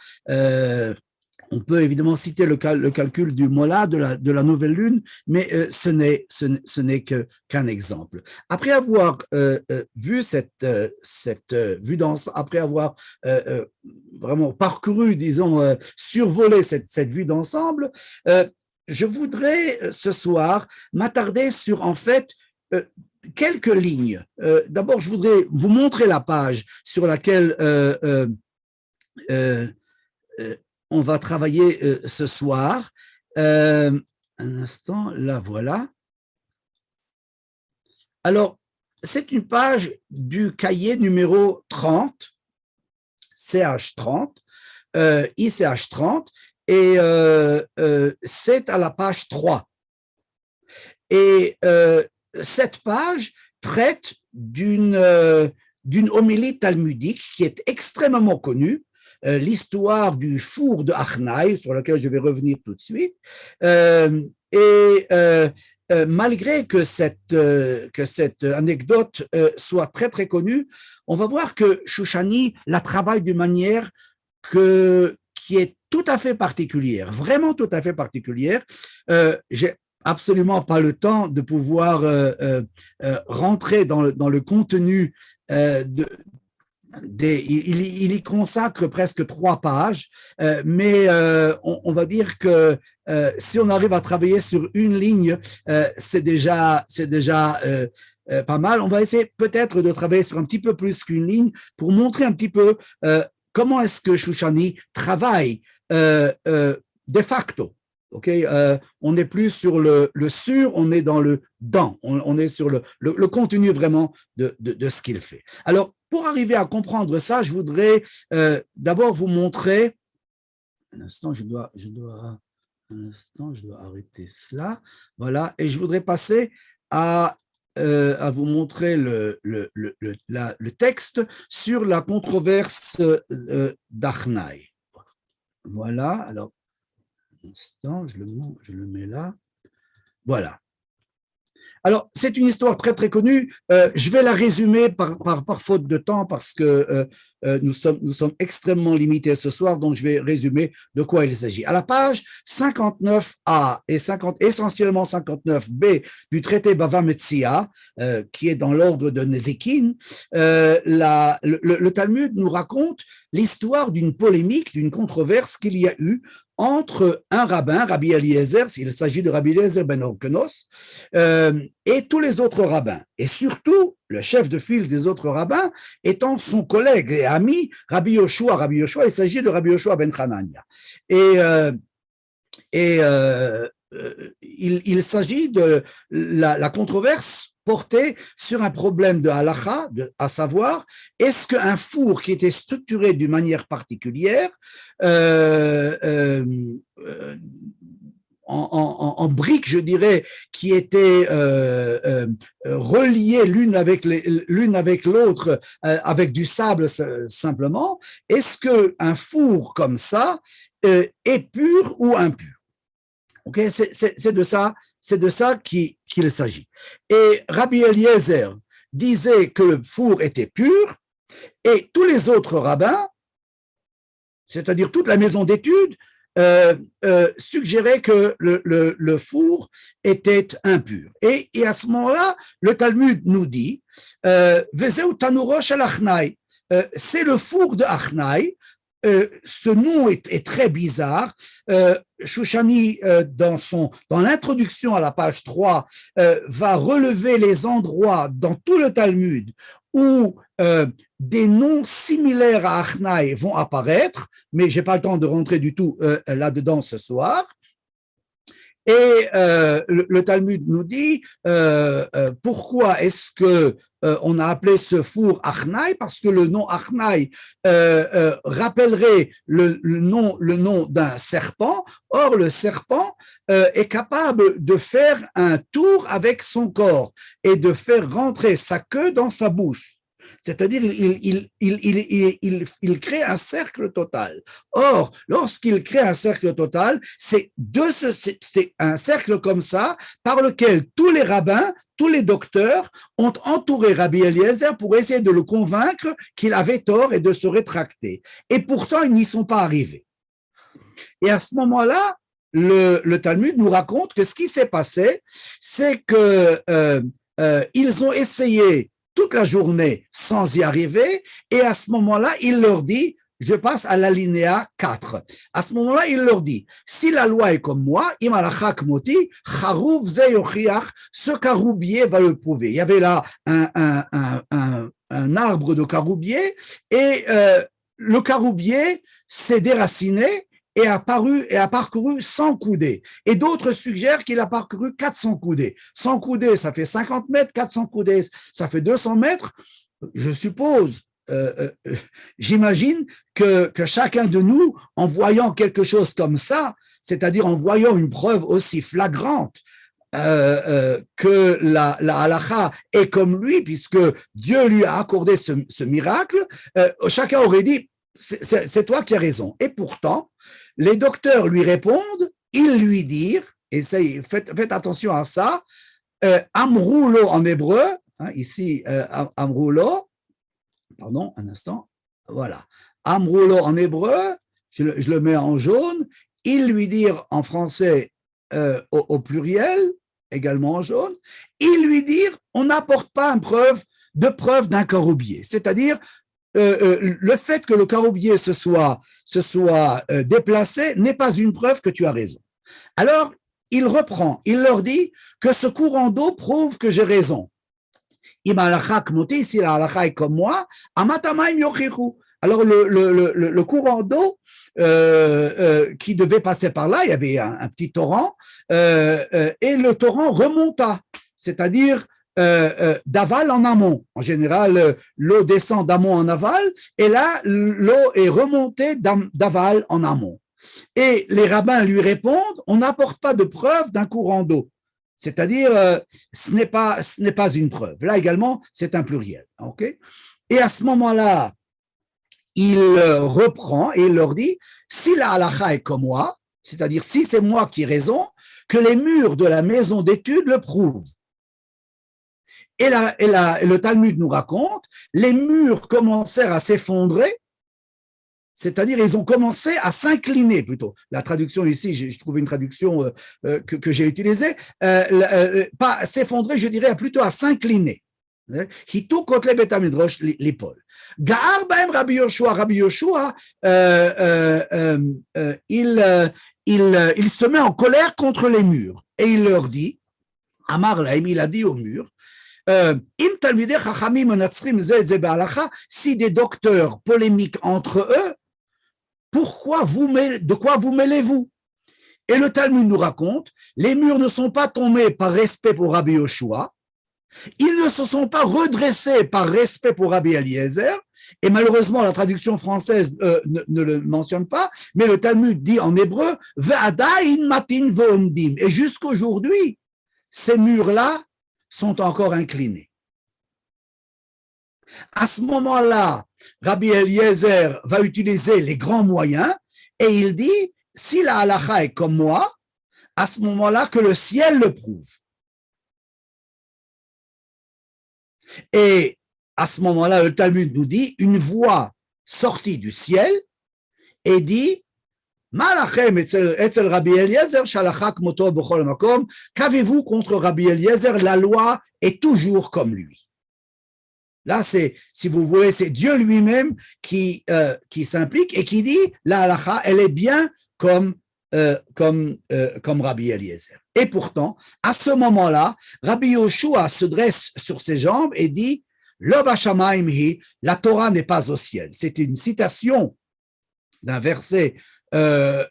On peut évidemment citer le calcul du Mola, de la nouvelle lune, mais ce n'est qu'un exemple. Après avoir vu après avoir vraiment parcouru, disons, survolé cette vue d'ensemble, je voudrais ce soir m'attarder sur, en fait, quelques lignes. D'abord, je voudrais vous montrer la page sur laquelle on va travailler ce soir. Un instant, là, voilà. Alors, c'est une page du cahier numéro 30, CH30, ICH30, et c'est à la page 3. Et cette page traite d'une homélie talmudique qui est extrêmement connue, l'histoire du four de Achnai, sur laquelle je vais revenir tout de suite. Malgré que cette anecdote soit très, très connue, on va voir que Shoushani la travaille d'une manière qui est tout à fait particulière, vraiment tout à fait particulière. J'ai absolument pas le temps de pouvoir rentrer dans le contenu il y consacre presque 3 pages, mais on va dire que si on arrive à travailler sur une ligne, c'est déjà pas mal. On va essayer peut-être de travailler sur un petit peu plus qu'une ligne pour montrer un petit peu comment est-ce que Shoushani travaille de facto. Okay, on n'est plus sur le sur, on est dans le dans, on est sur le contenu vraiment de ce qu'il fait. Alors, pour arriver à comprendre ça, je voudrais d'abord vous montrer, un instant, je dois arrêter cela, voilà, et je voudrais passer à vous montrer le texte sur la controverse d'Achnai. Voilà, alors, un instant, je le mets là. Voilà. Alors, c'est une histoire très, très connue. Je vais la résumer par faute de temps parce que nous sommes extrêmement limités ce soir, donc je vais résumer de quoi il s'agit. À la page 59A et essentiellement 59B du traité Bava Metzia, qui est dans l'ordre de Nézékin, le Talmud nous raconte l'histoire d'une polémique, d'une controverse qu'il y a eu entre un rabbin, Rabbi Eliezer, il s'agit de Rabbi Eliezer ben Orkenos, et tous les autres rabbins, et surtout le chef de file des autres rabbins étant son collègue et ami Rabbi Yoshua, il s'agit de Rabbi Yoshua ben Hanania. Il s'agit de la controverse portée sur un problème de halakha, à savoir, est-ce qu'un four qui était structuré d'une manière particulière, en briques, je dirais, qui étaient reliées l'une avec l'autre avec du sable simplement, est-ce qu'un four comme ça est pur ou impur? Okay, c'est de ça qu'il s'agit. Et Rabbi Eliezer disait que le four était pur et tous les autres rabbins, c'est-à-dire toute la maison d'études, suggéraient que le four était impur. Et à ce moment-là, le Talmud nous dit Vezeu tanurosh al Achnai, c'est le four de Achnai. Ce nom est très bizarre. Shoushani, dans l'introduction à la page 3, va relever les endroits dans tout le Talmud où des noms similaires à Achnai vont apparaître, mais je n'ai pas le temps de rentrer du tout là-dedans ce soir. Et le Talmud nous dit pourquoi est-ce que on a appelé ce four Achnai, parce que le nom Achnai rappellerait le nom d'un serpent. Or, le serpent est capable de faire un tour avec son corps et de faire rentrer sa queue dans sa bouche. C'est-à-dire, il crée un cercle total. Or, lorsqu'il crée un cercle total, c'est un cercle comme ça par lequel tous les rabbins, tous les docteurs ont entouré Rabbi Eliezer pour essayer de le convaincre qu'il avait tort et de se rétracter. Et pourtant, ils n'y sont pas arrivés. Et à ce moment-là, le Talmud nous raconte que ce qui s'est passé, c'est que ils ont essayé toute la journée sans y arriver, et à ce moment-là, il leur dit, je passe à l'alinéa 4. À ce moment-là, il leur dit, si la loi est comme moi, im halacha kmoti, charouv ze yochiach, ce caroubier va le prouver. Il y avait là un arbre de caroubier, et le caroubier s'est déraciné, et a parcouru 100 coudées. Et d'autres suggèrent qu'il a parcouru 400 coudées. 100 coudées, ça fait 50 mètres, 400 coudées, ça fait 200 mètres. Je suppose, j'imagine que chacun de nous, en voyant quelque chose comme ça, c'est-à-dire en voyant une preuve aussi flagrante que la halakha est comme lui, puisque Dieu lui a accordé ce miracle, chacun aurait dit, c'est toi qui as raison. Et pourtant, les docteurs lui répondent, ils lui disent, et faites attention à ça, Amroulo en hébreu, hein, ici, Amroulo, pardon, un instant, voilà, Amroulo en hébreu, je le mets en jaune, ils lui disent en français au pluriel, également en jaune, ils lui disent, on n'apporte pas de preuve d'un caroubier, c'est-à-dire, le fait que le caroubier se soit déplacé n'est pas une preuve que tu as raison. Alors, il reprend, il leur dit que ce courant d'eau prouve que j'ai raison. Si la halakha est comme moi, amatamaim yochichu. Alors, le courant d'eau qui devait passer par là, il y avait un petit torrent, et le torrent remonta, c'est-à-dire d'aval en amont. En général, l'eau descend d'amont en aval, et là, l'eau est remontée d'aval en amont. Et les rabbins lui répondent, on n'apporte pas de preuve d'un courant d'eau. C'est-à-dire, ce n'est pas une preuve. Là également, c'est un pluriel. Okay? Et à ce moment-là, il reprend et il leur dit, si la halakha est comme moi, c'est-à-dire si c'est moi qui ai raison, que les murs de la maison d'études le prouvent. Et le Talmud nous raconte, les murs commencèrent à s'effondrer, c'est-à-dire ils ont commencé à s'incliner plutôt. La traduction ici, je trouve une traduction que j'ai utilisée, pas s'effondrer, je dirais plutôt à s'incliner. Hitou kotle bet midrash l'épaule. Ga'ar bahem Rabbi Yoshua, il se met en colère contre les murs et il leur dit, Amar lahem, il a dit aux murs, si des docteurs polémiquent entre eux, de quoi vous mêlez-vous? Et le Talmud nous raconte, les murs ne sont pas tombés par respect pour Rabbi Yoshua, ils ne se sont pas redressés par respect pour Rabbi Eliezer, et malheureusement la traduction française ne le mentionne pas, mais le Talmud dit en hébreu, Ve'adain matin ve'omdim, et jusqu'aujourd'hui, ces murs-là sont encore inclinés. À ce moment-là, Rabbi Eliezer va utiliser les grands moyens et il dit, si la halakha est comme moi, à ce moment-là que le ciel le prouve. Et à ce moment-là, le Talmud nous dit, une voix sortie du ciel et dit, qu'avez-vous contre Rabbi Eliezer? La loi est toujours comme lui. Là, si vous voulez, c'est Dieu lui-même qui s'implique et qui dit, la halakha, elle est bien comme Rabbi Eliezer. Et pourtant, à ce moment-là, Rabbi Yoshua se dresse sur ses jambes et dit, Lo b'shamayim hi, la Torah n'est pas au ciel. C'est une citation d'un verset un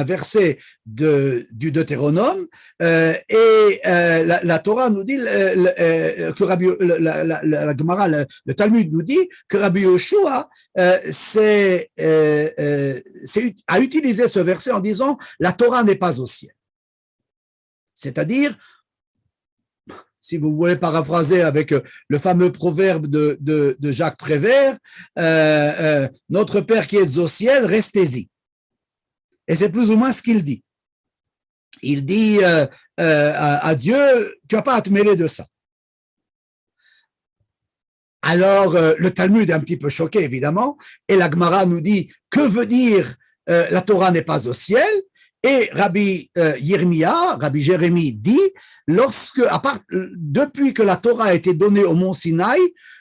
verset du Deutéronome, et la Torah nous dit que la Gemara, le Talmud nous dit que Rabbi Yoshua a utilisé ce verset en disant la Torah n'est pas au ciel. C'est-à-dire, si vous voulez paraphraser avec le fameux proverbe de Jacques Prévert, notre Père qui est au ciel, restez-y. Et c'est plus ou moins ce qu'il dit. Il dit à Dieu, tu n'as pas à te mêler de ça. Alors, le Talmud est un petit peu choqué, évidemment, et la Gemara nous dit, que veut dire la Torah n'est pas au ciel? Et Rabbi Jérémie dit, depuis que la Torah a été donnée au mont Sinaï,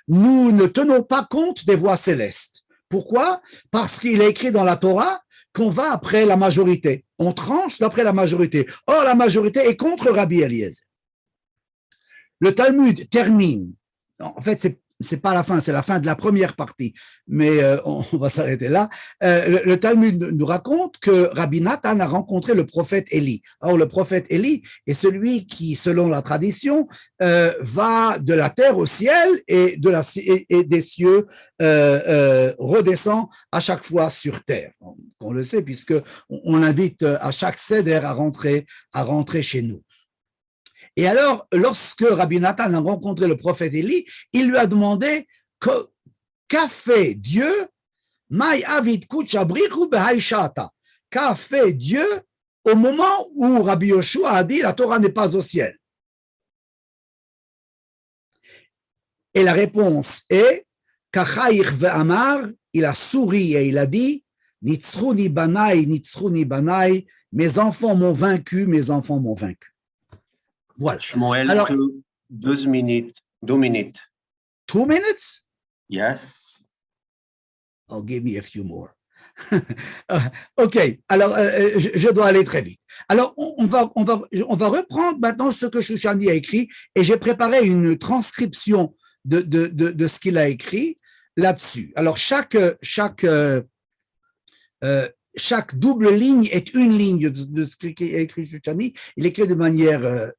nous ne tenons pas compte des voix célestes. Pourquoi? Parce qu'il est écrit dans la Torah qu'on va après la majorité. On tranche d'après la majorité. Or, la majorité est contre Rabbi Eliezer. Le Talmud termine. En fait, c'est pas la fin, c'est la fin de la première partie, mais on va s'arrêter là. Le Talmud nous raconte que Rabbi Nathan a rencontré le prophète Élie. Or, le prophète Élie est celui qui, selon la tradition, va de la terre au ciel et des cieux redescend à chaque fois sur terre. On le sait puisque on l'invite à chaque seder à rentrer chez nous. Et alors, lorsque Rabbi Nathan a rencontré le prophète Élie, il lui a demandé qu'a fait Dieu, qu'a fait Dieu au moment où Rabbi Yoshua a dit la Torah n'est pas au ciel. Et la réponse est, Kachaïch ve'amar, il a souri et il a dit, Nitzruni banai, mes enfants m'ont vaincu, mes enfants m'ont vaincu. Voilà. Shmuel, Alors, 2 minutes. 2 minutes. 2 minutes? Yes. Oh, give me a few more. OK, alors je dois aller très vite. Alors, on va reprendre maintenant ce que Shoushani a écrit et j'ai préparé une transcription de ce qu'il a écrit là-dessus. Alors, chaque double ligne est une ligne de ce qu'a écrit Shoushani. Il écrit de manière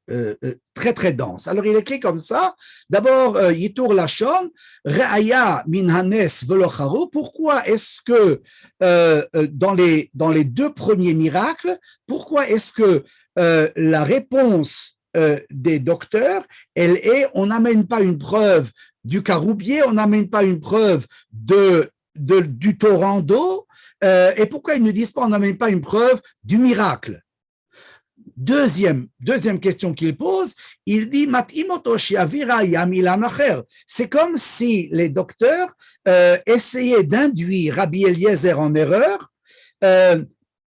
très, très dense. Alors, il écrit comme ça. D'abord, Yitur Lachon, Re'aya min hanes velocharu. Pourquoi est-ce que dans les 2 premiers miracles, pourquoi est-ce que la réponse des docteurs, elle est, on n'amène pas une preuve du caroubier, on n'amène pas une preuve du torrent d'eau, et pourquoi ils ne disent pas, on n'amène pas une preuve du miracle? Deuxième question qu'il pose, il dit, c'est comme si les docteurs essayaient d'induire Rabbi Eliezer en erreur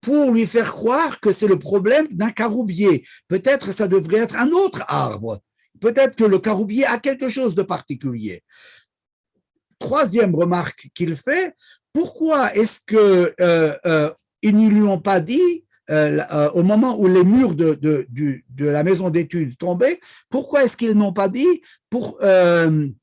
pour lui faire croire que c'est le problème d'un caroubier. Peut-être ça devrait être un autre arbre. Peut-être que le caroubier a quelque chose de particulier. Troisième remarque qu'il fait, pourquoi est-ce que ils ne lui ont pas dit au moment où les murs de la maison d'études tombaient, pourquoi est-ce qu'ils n'ont pas dit on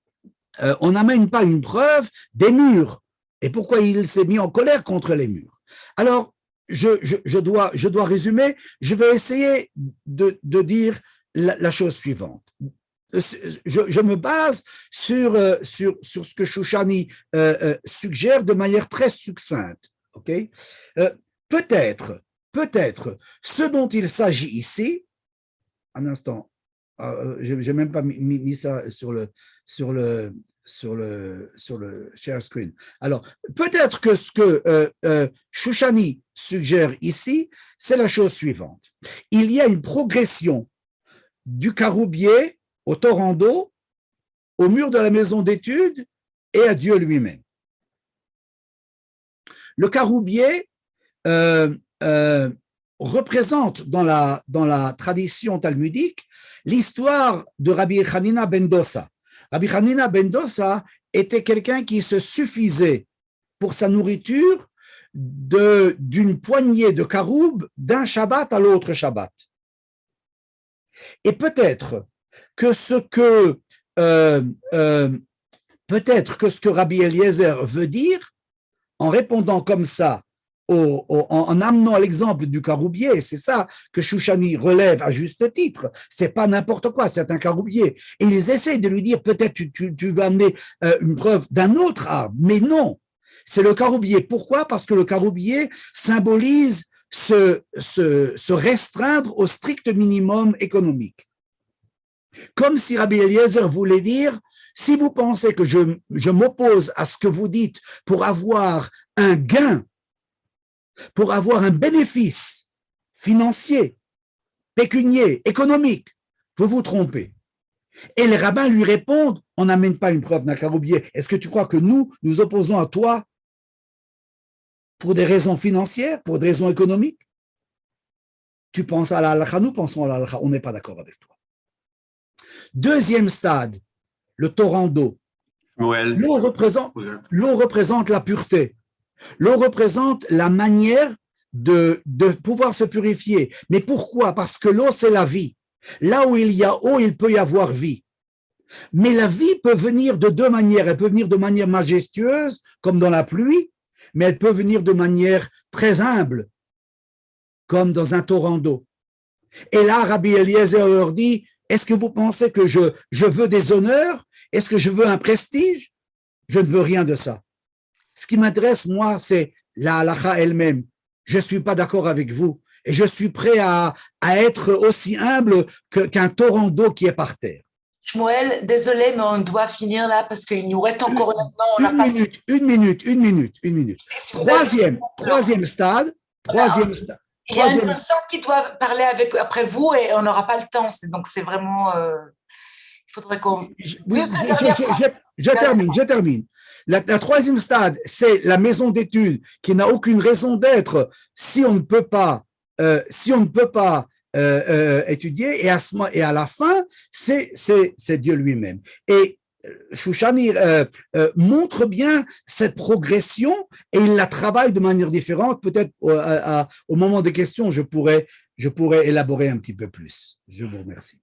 n'amène pas une preuve des murs? Et pourquoi il s'est mis en colère contre les murs? Alors, je dois résumer. Je vais essayer de dire la chose suivante. Je me base sur ce que Shoushani suggère de manière très succincte. Okay? Peut-être, ce dont il s'agit ici, un instant, je n'ai même pas mis ça sur le share screen. Alors, peut-être que ce que Shoushani suggère ici, c'est la chose suivante. Il y a une progression du caroubier au torrent d'eau, au mur de la maison d'études et à Dieu lui-même. Le caroubier représente dans la tradition talmudique l'histoire de Rabbi Hanina ben Dossa. Rabbi Hanina ben Dossa était quelqu'un qui se suffisait pour sa nourriture d'une poignée de caroubes d'un Shabbat à l'autre Shabbat. Et peut-être que ce que Rabbi Eliezer veut dire, en répondant comme ça, en amenant l'exemple du caroubier, c'est ça que Shoushani relève à juste titre, c'est pas n'importe quoi, c'est un caroubier. Et ils essayent de lui dire, peut-être tu vas amener une preuve d'un autre arbre, mais non, c'est le caroubier. Pourquoi? Parce que le caroubier symbolise se restreindre au strict minimum économique. Comme si Rabbi Eliezer voulait dire, si vous pensez que je m'oppose à ce que vous dites pour avoir un gain, pour avoir un bénéfice financier, pécunier, économique, vous vous trompez. Et les rabbins lui répondent, on n'amène pas une preuve d'un caroubier. Est-ce que tu crois que nous opposons à toi pour des raisons financières, pour des raisons économiques? Tu penses à la halakha, nous pensons à la halakha, on n'est pas d'accord avec toi. Deuxième stade, le torrent d'eau. L'eau représente la pureté. L'eau représente la manière de pouvoir se purifier. Mais pourquoi? Parce que l'eau, c'est la vie. Là où il y a eau, il peut y avoir vie. Mais la vie peut venir de deux manières. Elle peut venir de manière majestueuse, comme dans la pluie, mais elle peut venir de manière très humble, comme dans un torrent d'eau. Et là, Rabbi Eliezer leur dit, est-ce que vous pensez que je veux des honneurs? Est-ce que je veux un prestige? Je ne veux rien de ça. Ce qui m'intéresse, moi, c'est la halakha elle-même. Je ne suis pas d'accord avec vous et je suis prêt à être aussi humble qu'un torrent d'eau qui est par terre. Shmuel, désolé, mais on doit finir là parce qu'il nous reste encore une minute. Troisième stade. Il y a une personne qui doit parler après vous et on n'aura pas le temps. Donc, c'est vraiment... il faudrait qu'on... Je termine. La troisième stade, c'est la maison d'études qui n'a aucune raison d'être si on ne peut pas, étudier. Et à la fin, c'est Dieu lui-même. Et Shoushani montre bien cette progression et il la travaille de manière différente. Peut-être au moment des questions, je pourrais élaborer un petit peu plus. Je vous remercie.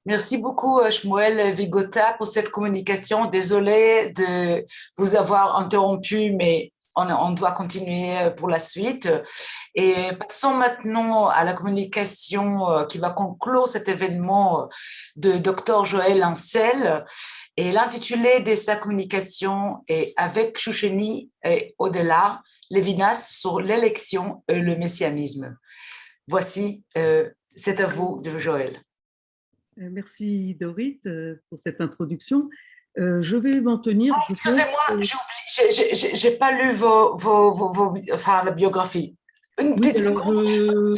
Merci beaucoup, Shmuel Vigota, pour cette communication. Désolée de vous avoir interrompu, mais on doit continuer pour la suite. Et passons maintenant à la communication qui va conclure cet événement de Dr Joël Ancel. Et l'intitulé de sa communication est « Avec Shoushani et au-delà, Lévinas sur l'élection et le messianisme ». Voici, c'est à vous, Joël. Merci Dorit pour cette introduction. Je vais m'en tenir. Excusez-moi, j'ai pas lu la biographie. Une petite seconde.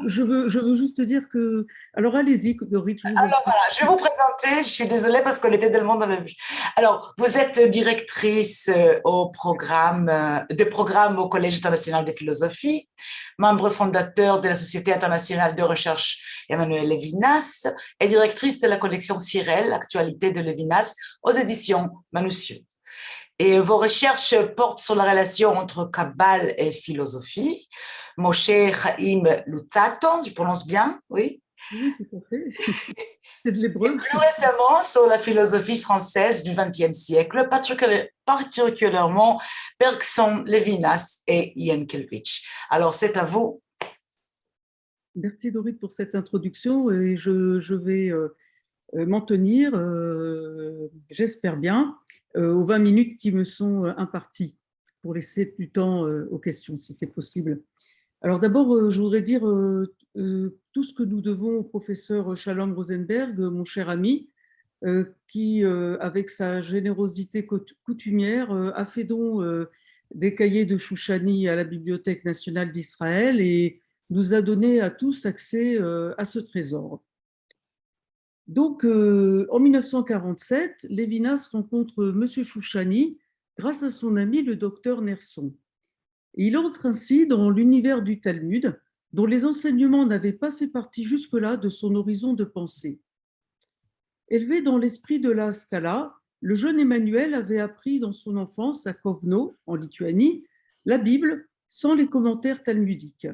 Je veux juste dire que... Alors, allez-y, Dorit. Alors, voilà, je vais vous présenter. Je suis désolée parce qu'on était tellement dans le... Alors, vous êtes directrice des programmes au Collège international de philosophie, membre fondateur de la Société internationale de recherche Emmanuel Lévinas et directrice de la collection Cyrel, Actualité de Lévinas, aux éditions Manusio. Et vos recherches portent sur la relation entre Kabbale et philosophie. Moshe Chaim Luzzatto, je prononce bien, oui? Oui, tout à fait. C'est de l'hébreu. Plus récemment, sur la philosophie française du XXe siècle, particulièrement Bergson, Lévinas et Yankelevitch. Alors, c'est à vous. Merci Dorit pour cette introduction et je vais m'en tenir, j'espère bien, aux 20 minutes qui me sont imparties pour laisser du temps aux questions, si c'est possible. Alors d'abord, je voudrais dire tout ce que nous devons au professeur Shalom Rosenberg, mon cher ami, qui, avec sa générosité coutumière, a fait don des cahiers de Shoushani à la Bibliothèque nationale d'Israël et nous a donné à tous accès à ce trésor. Donc, en 1947, Lévinas rencontre M. Shoushani grâce à son ami le docteur Nerson. Et il entre ainsi dans l'univers du Talmud, dont les enseignements n'avaient pas fait partie jusque-là de son horizon de pensée. Élevé dans l'esprit de la Scala, le jeune Emmanuel avait appris dans son enfance à Kovno, en Lituanie, la Bible sans les commentaires talmudiques.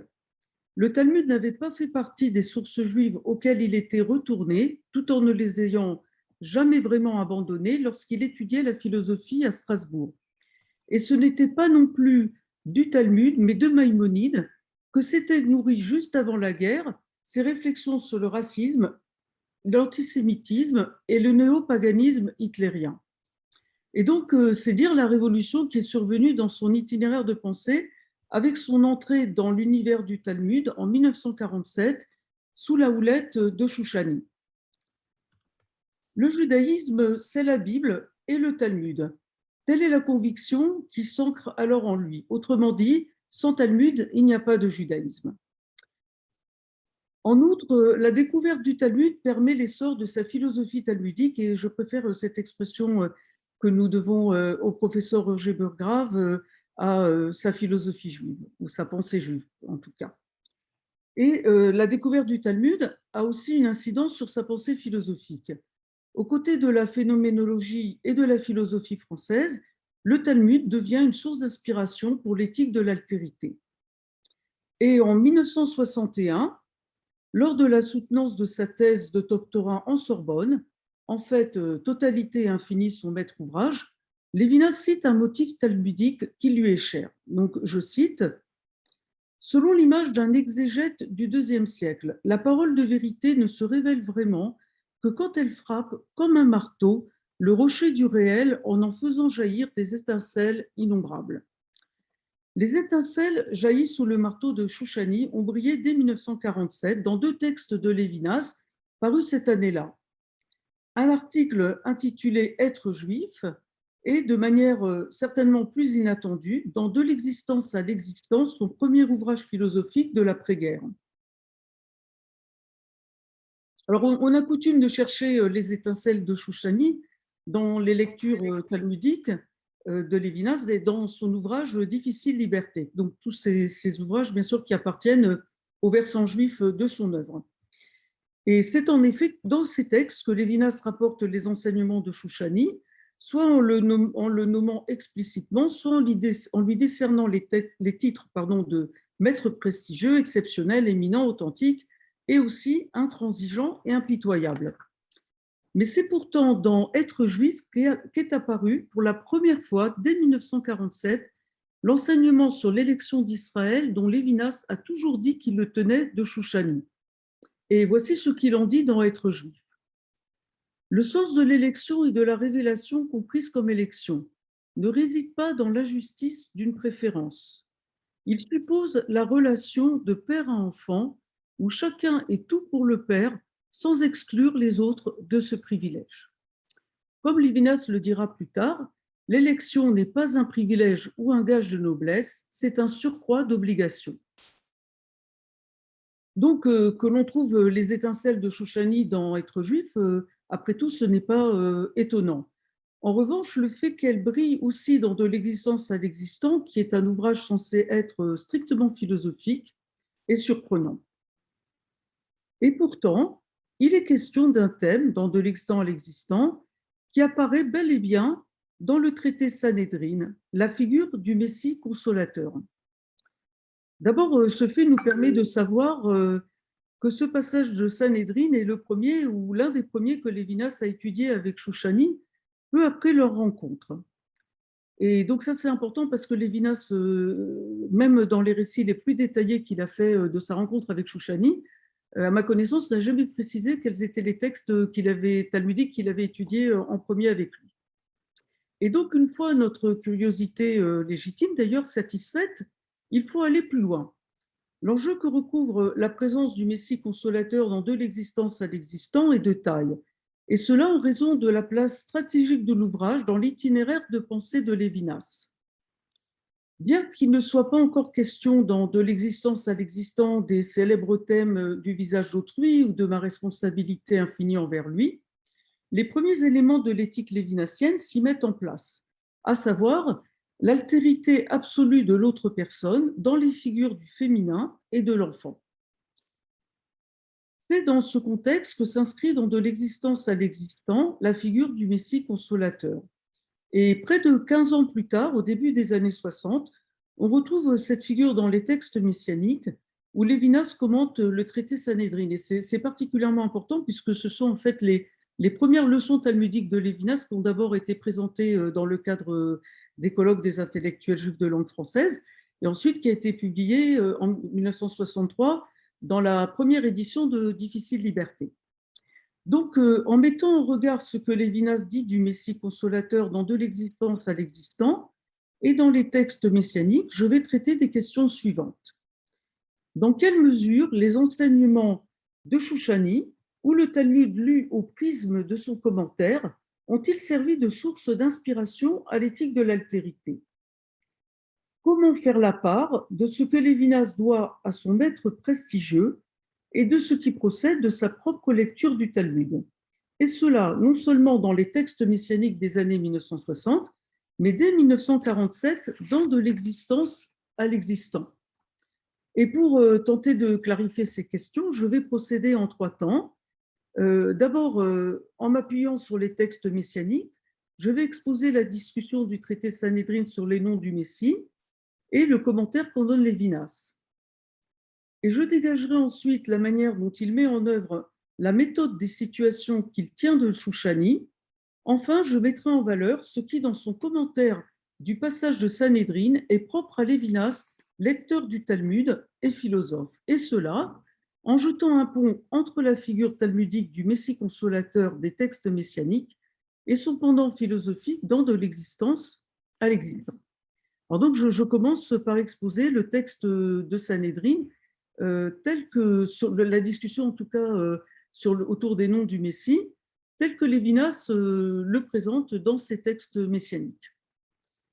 Le Talmud n'avait pas fait partie des sources juives auxquelles il était retourné, tout en ne les ayant jamais vraiment abandonnées lorsqu'il étudiait la philosophie à Strasbourg. Et ce n'était pas non plus du Talmud, mais de Maïmonide, que s'étaient nourries juste avant la guerre ses réflexions sur le racisme, l'antisémitisme et le néopaganisme hitlérien. Et donc, c'est dire la révolution qui est survenue dans son itinéraire de pensée avec son entrée dans l'univers du Talmud en 1947 sous la houlette de Shoushani. Le judaïsme, c'est la Bible et le Talmud. Telle est la conviction qui s'ancre alors en lui. Autrement dit, sans Talmud, il n'y a pas de judaïsme. En outre, la découverte du Talmud permet l'essor de sa philosophie talmudique, et je préfère cette expression que nous devons au professeur Roger Burgrave à sa philosophie juive, ou sa pensée juive en tout cas. Et la découverte du Talmud a aussi une incidence sur sa pensée philosophique. Aux côtés de la phénoménologie et de la philosophie française, le Talmud devient une source d'inspiration pour l'éthique de l'altérité. Et en 1961, Lors de la soutenance de sa thèse de doctorat en Sorbonne, en fait, Totalité et infinie, son maître ouvrage, Lévinas cite un motif talmudique qui lui est cher. Donc, je cite, « Selon l'image d'un exégète du IIe siècle, la parole de vérité ne se révèle vraiment que quand elle frappe, comme un marteau, le rocher du réel en faisant jaillir des étincelles innombrables. » Les étincelles jaillies sous le marteau de Shoushani ont brillé dès 1947 dans 2 textes de Lévinas parus cette année-là. Un article intitulé « Être juif » et, de manière certainement plus inattendue, dans De l'existence à l'existence, son premier ouvrage philosophique de l'après-guerre. Alors, on a coutume de chercher les étincelles de Shoushani dans les lectures talmudiques de Lévinas et dans son ouvrage Difficile liberté. Donc, tous ces ouvrages, bien sûr, qui appartiennent au versant juif de son œuvre. Et c'est en effet dans ces textes que Lévinas rapporte les enseignements de Shoushani, soit en le nommant explicitement, soit en lui décernant les titres de maître prestigieux, exceptionnel, éminent, authentique, et aussi intransigeant et impitoyable. Mais c'est pourtant dans Être juif qu'est apparu pour la première fois, dès 1947, l'enseignement sur l'élection d'Israël dont Lévinas a toujours dit qu'il le tenait de Shoushani. Et voici ce qu'il en dit dans Être juif. Le sens de l'élection et de la révélation comprise comme élection ne réside pas dans l'injustice d'une préférence. Il suppose la relation de père à enfant où chacun est tout pour le père sans exclure les autres de ce privilège. Comme Lévinas le dira plus tard, l'élection n'est pas un privilège ou un gage de noblesse, c'est un surcroît d'obligation. Donc, que l'on trouve les étincelles de Shoushani dans Être juif, après tout, ce n'est pas étonnant. En revanche, le fait qu'elle brille aussi dans De l'existence à l'existant, qui est un ouvrage censé être strictement philosophique, est surprenant. Et pourtant, il est question d'un thème dans De l'existant à l'existant qui apparaît bel et bien dans le traité Sanhédrin, la figure du Messie consolateur. D'abord, ce fait nous permet de savoir que ce passage de Sanhédrin est le premier ou l'un des premiers que Lévinas a étudié avec Shoushani peu après leur rencontre. Et donc ça, c'est important parce que Lévinas, même dans les récits les plus détaillés qu'il a fait de sa rencontre avec Shoushani, à ma connaissance, n'a jamais précisé quels étaient les textes talmudiques qu'il avait étudiés en premier avec lui. Et donc, une fois notre curiosité légitime, d'ailleurs satisfaite, il faut aller plus loin. L'enjeu que recouvre la présence du Messie consolateur dans De l'existence à l'existant est de taille, et cela en raison de la place stratégique de l'ouvrage dans l'itinéraire de pensée de Lévinas. Bien qu'il ne soit pas encore question dans De l'existence à l'existant des célèbres thèmes du visage d'autrui ou de ma responsabilité infinie envers lui, les premiers éléments de l'éthique lévinassienne s'y mettent en place, à savoir l'altérité absolue de l'autre personne dans les figures du féminin et de l'enfant. C'est dans ce contexte que s'inscrit dans De l'existence à l'existant la figure du Messie consolateur. Et près de 15 ans plus tard, au début des années 60, on retrouve cette figure dans les textes messianiques où Lévinas commente le traité Sanhédrin. Et c'est particulièrement important puisque ce sont en fait les premières leçons talmudiques de Lévinas qui ont d'abord été présentées dans le cadre des colloques des intellectuels juifs de langue française et ensuite qui a été publiée en 1963 dans la première édition de Difficile liberté. Donc, en mettant en regard ce que Lévinas dit du Messie consolateur dans De l'existence à l'existant et dans les textes messianiques, je vais traiter des questions suivantes. Dans quelle mesure les enseignements de Shoushani ou le Talmud lu au prisme de son commentaire ont-ils servi de source d'inspiration à l'éthique de l'altérité? Comment faire la part de ce que Lévinas doit à son maître prestigieux et de ce qui procède de sa propre lecture du Talmud? Et cela non seulement dans les textes messianiques des années 1960, mais dès 1947 dans De l'existence à l'existant. Et pour tenter de clarifier ces questions, je vais procéder en 3 temps. D'abord, en m'appuyant sur les textes messianiques, je vais exposer la discussion du traité Sanhédrin sur les noms du Messie et le commentaire qu'en donne Lévinas. et je dégagerai ensuite la manière dont il met en œuvre la méthode des situations qu'il tient de Shoushani. Enfin, je mettrai en valeur ce qui, dans son commentaire du passage de Sanhédrin, est propre à Lévinas, lecteur du Talmud et philosophe, et cela en jetant un pont entre la figure talmudique du Messie consolateur des textes messianiques et son pendant philosophique dans de l'existence à l'existant. Alors donc, je commence par exposer le texte de Sanhédrin tel que, sur la discussion en tout cas autour des noms du Messie, tel que Lévinas le présente dans ses textes messianiques.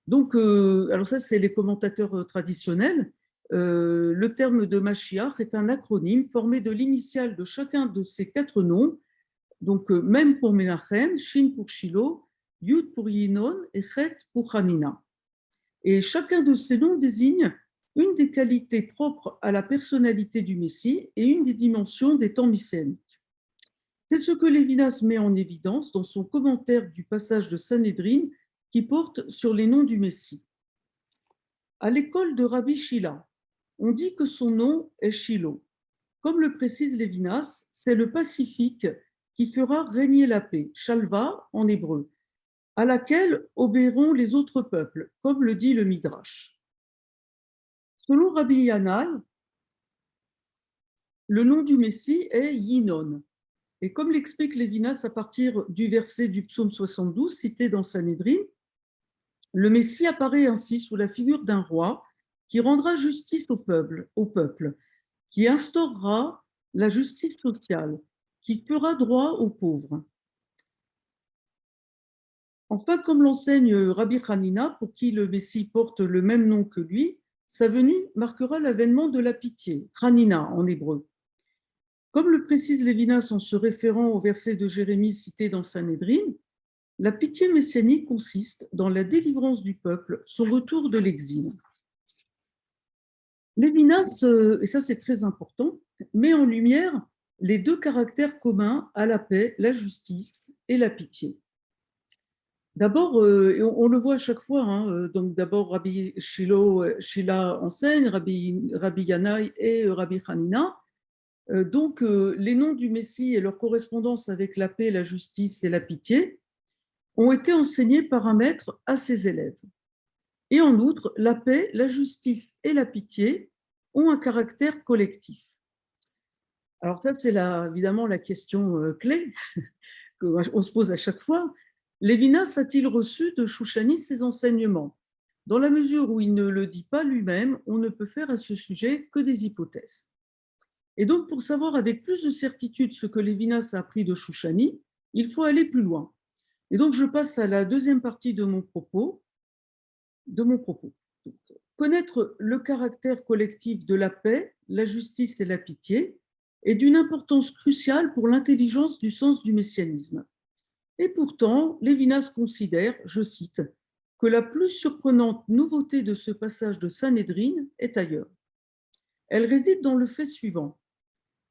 Donc, alors ça, c'est les commentateurs traditionnels. Le terme de Mashiach est un acronyme formé de l'initiale de chacun de ces 4 noms. Donc, même pour Menachem, Shin pour Shiloh, Yud pour Yinon et Chet pour Hanina. Et chacun de ces noms désigne une des qualités propres à la personnalité du Messie et une des dimensions des temps messianiques. C'est ce que Lévinas met en évidence dans son commentaire du passage de Sanhédrin qui porte sur les noms du Messie. À l'école de Rabbi Shila, on dit que son nom est Shiloh. Comme le précise Lévinas, c'est le Pacifique qui fera régner la paix, Shalva en hébreu, à laquelle obéiront les autres peuples, comme le dit le Midrash. Selon Rabbi Yanal, le nom du Messie est Yinon. Et comme l'explique Lévinas à partir du verset du psaume 72 cité dans Sanhédrin, le Messie apparaît ainsi sous la figure d'un roi qui rendra justice au peuple, qui instaurera la justice sociale, qui fera droit aux pauvres. Enfin, comme l'enseigne Rabbi Hanina, pour qui le Messie porte le même nom que lui, sa venue marquera l'avènement de la pitié, Hanina en hébreu. Comme le précise Lévinas en se référant au verset de Jérémie cité dans Sanhédrin, la pitié messianique consiste dans la délivrance du peuple, son retour de l'exil. Lévinas, et ça c'est très important, met en lumière les 2 caractères communs à la paix, la justice et la pitié. D'abord, on le voit à chaque fois, hein, donc d'abord Rabbi Shila enseigne, Rabbi Yanaï et Rabbi Hanina. Donc, les noms du Messie et leur correspondance avec la paix, la justice et la pitié ont été enseignés par un maître à ses élèves. Et en outre, la paix, la justice et la pitié ont un caractère collectif. Alors ça, c'est évidemment la question clé qu'on se pose à chaque fois. Lévinas a-t-il reçu de Shoushani ses enseignements? Dans la mesure où il ne le dit pas lui-même, on ne peut faire à ce sujet que des hypothèses. Et donc, pour savoir avec plus de certitude ce que Lévinas a appris de Shoushani, il faut aller plus loin. Et donc, je passe à la deuxième partie de mon propos. Connaître le caractère collectif de la paix, la justice et la pitié est d'une importance cruciale pour l'intelligence du sens du messianisme. Et pourtant, Lévinas considère, je cite, que la plus surprenante nouveauté de ce passage de Sanhédrin est ailleurs. Elle réside dans le fait suivant.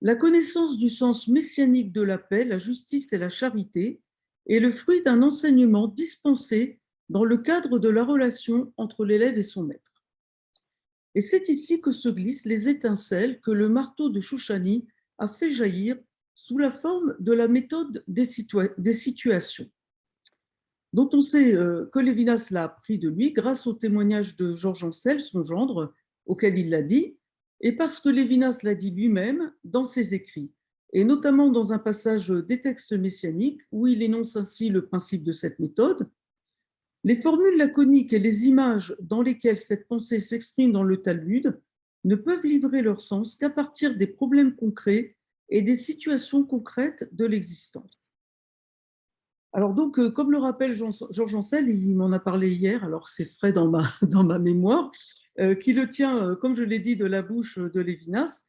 La connaissance du sens messianique de la paix, la justice et la charité est le fruit d'un enseignement dispensé dans le cadre de la relation entre l'élève et son maître. Et c'est ici que se glissent les étincelles que le marteau de Shoushani a fait jaillir sous la forme de la méthode des situations, dont on sait que Lévinas l'a appris de lui grâce au témoignage de Georges Ancel, son gendre, auquel il l'a dit, et parce que Lévinas l'a dit lui-même dans ses écrits, et notamment dans un passage des textes messianiques où il énonce ainsi le principe de cette méthode. Les formules laconiques et les images dans lesquelles cette pensée s'exprime dans le Talmud ne peuvent livrer leur sens qu'à partir des problèmes concrets et des situations concrètes de l'existence. Alors donc, comme le rappelle Georges Ancel, il m'en a parlé hier, alors c'est frais dans ma mémoire, qui le tient, comme je l'ai dit, de la bouche de Lévinas,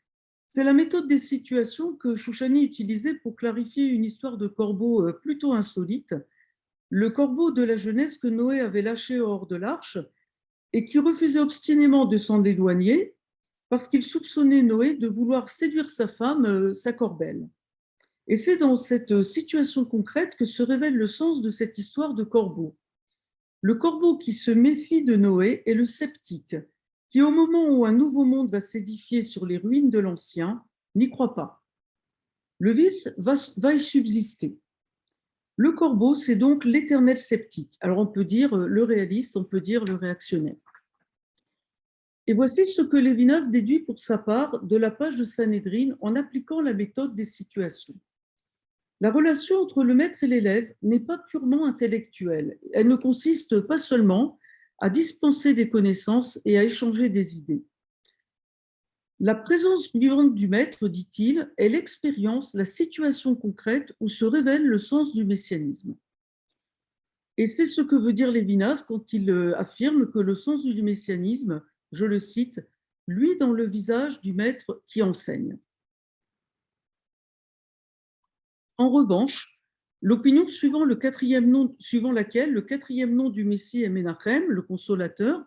c'est la méthode des situations que Shoushani utilisait pour clarifier une histoire de corbeau plutôt insolite, le corbeau de la jeunesse que Noé avait lâché hors de l'arche et qui refusait obstinément de s'en éloigner parce qu'il soupçonnait Noé de vouloir séduire sa femme, sa corbeille. Et c'est dans cette situation concrète que se révèle le sens de cette histoire de corbeau. Le corbeau qui se méfie de Noé est le sceptique, qui, au moment où un nouveau monde va s'édifier sur les ruines de l'ancien, n'y croit pas. Le vice va y subsister. Le corbeau, c'est donc l'éternel sceptique. Alors on peut dire le réaliste, on peut dire le réactionnaire. Et voici ce que Lévinas déduit pour sa part de la page de Sanhédrin en appliquant la méthode des situations. La relation entre le maître et l'élève n'est pas purement intellectuelle. Elle ne consiste pas seulement à dispenser des connaissances et à échanger des idées. La présence vivante du maître, dit-il, est l'expérience, la situation concrète où se révèle le sens du messianisme. Et c'est ce que veut dire Lévinas quand il affirme que le sens du messianisme, je le cite, « lui dans le visage du maître qui enseigne ». En revanche, l'opinion suivant laquelle le quatrième nom du Messie est Ménachem, le consolateur,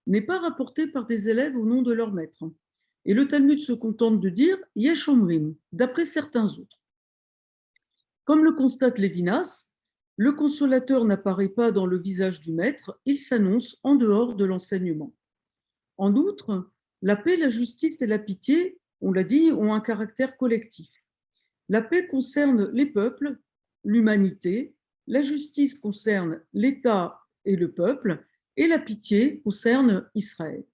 n'est pas rapporté par des élèves au nom de leur maître. Et le Talmud se contente de dire « Yesh Omrim », d'après certains autres. Comme le constate Lévinas, le consolateur n'apparaît pas dans le visage du maître, il s'annonce en dehors de l'enseignement. En outre, la paix, la justice et la pitié, on l'a dit, ont un caractère collectif. La paix concerne les peuples, l'humanité, la justice concerne l'État et le peuple, et la pitié concerne Israël.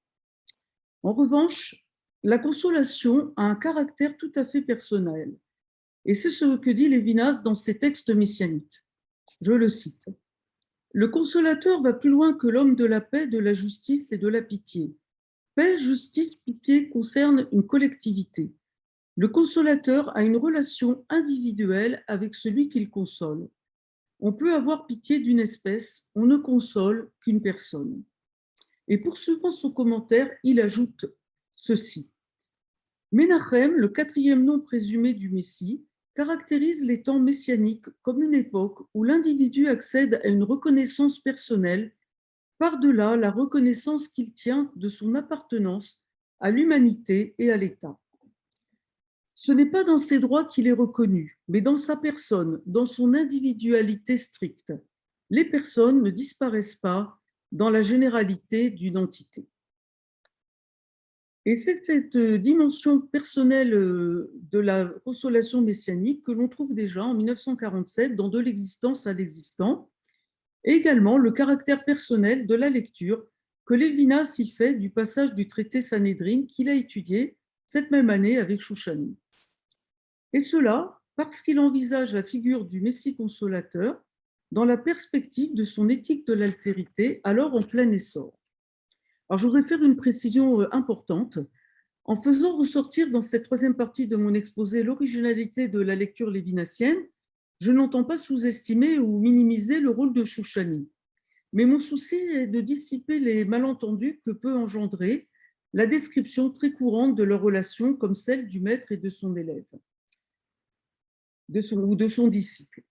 En revanche, la consolation a un caractère tout à fait personnel, et c'est ce que dit Lévinas dans ses textes messianiques. Je le cite. « Le consolateur va plus loin que l'homme de la paix, de la justice et de la pitié. Paix, justice, pitié concernent une collectivité. Le consolateur a une relation individuelle avec celui qu'il console. On peut avoir pitié d'une espèce, on ne console qu'une personne. » Et poursuivant son commentaire, il ajoute ceci. Ménachem, le quatrième nom présumé du Messie, caractérise les temps messianiques comme une époque où l'individu accède à une reconnaissance personnelle par-delà la reconnaissance qu'il tient de son appartenance à l'humanité et à l'État. Ce n'est pas dans ses droits qu'il est reconnu, mais dans sa personne, dans son individualité stricte. Les personnes ne disparaissent pas dans la généralité d'une entité. Et c'est cette dimension personnelle de la consolation messianique que l'on trouve déjà en 1947 dans De l'existence à l'existant, et également le caractère personnel de la lecture que Lévinas y fait du passage du traité Sanhédrin qu'il a étudié cette même année avec Chouchani. Et cela parce qu'il envisage la figure du Messie consolateur dans la perspective de son éthique de l'altérité, alors en plein essor. Alors, je voudrais faire une précision importante. En faisant ressortir dans cette troisième partie de mon exposé l'originalité de la lecture lévinassienne, je n'entends pas sous-estimer ou minimiser le rôle de Chouchani. Mais mon souci est de dissiper les malentendus que peut engendrer la description très courante de leur relation comme celle du maître et de son élève, ou de son disciple.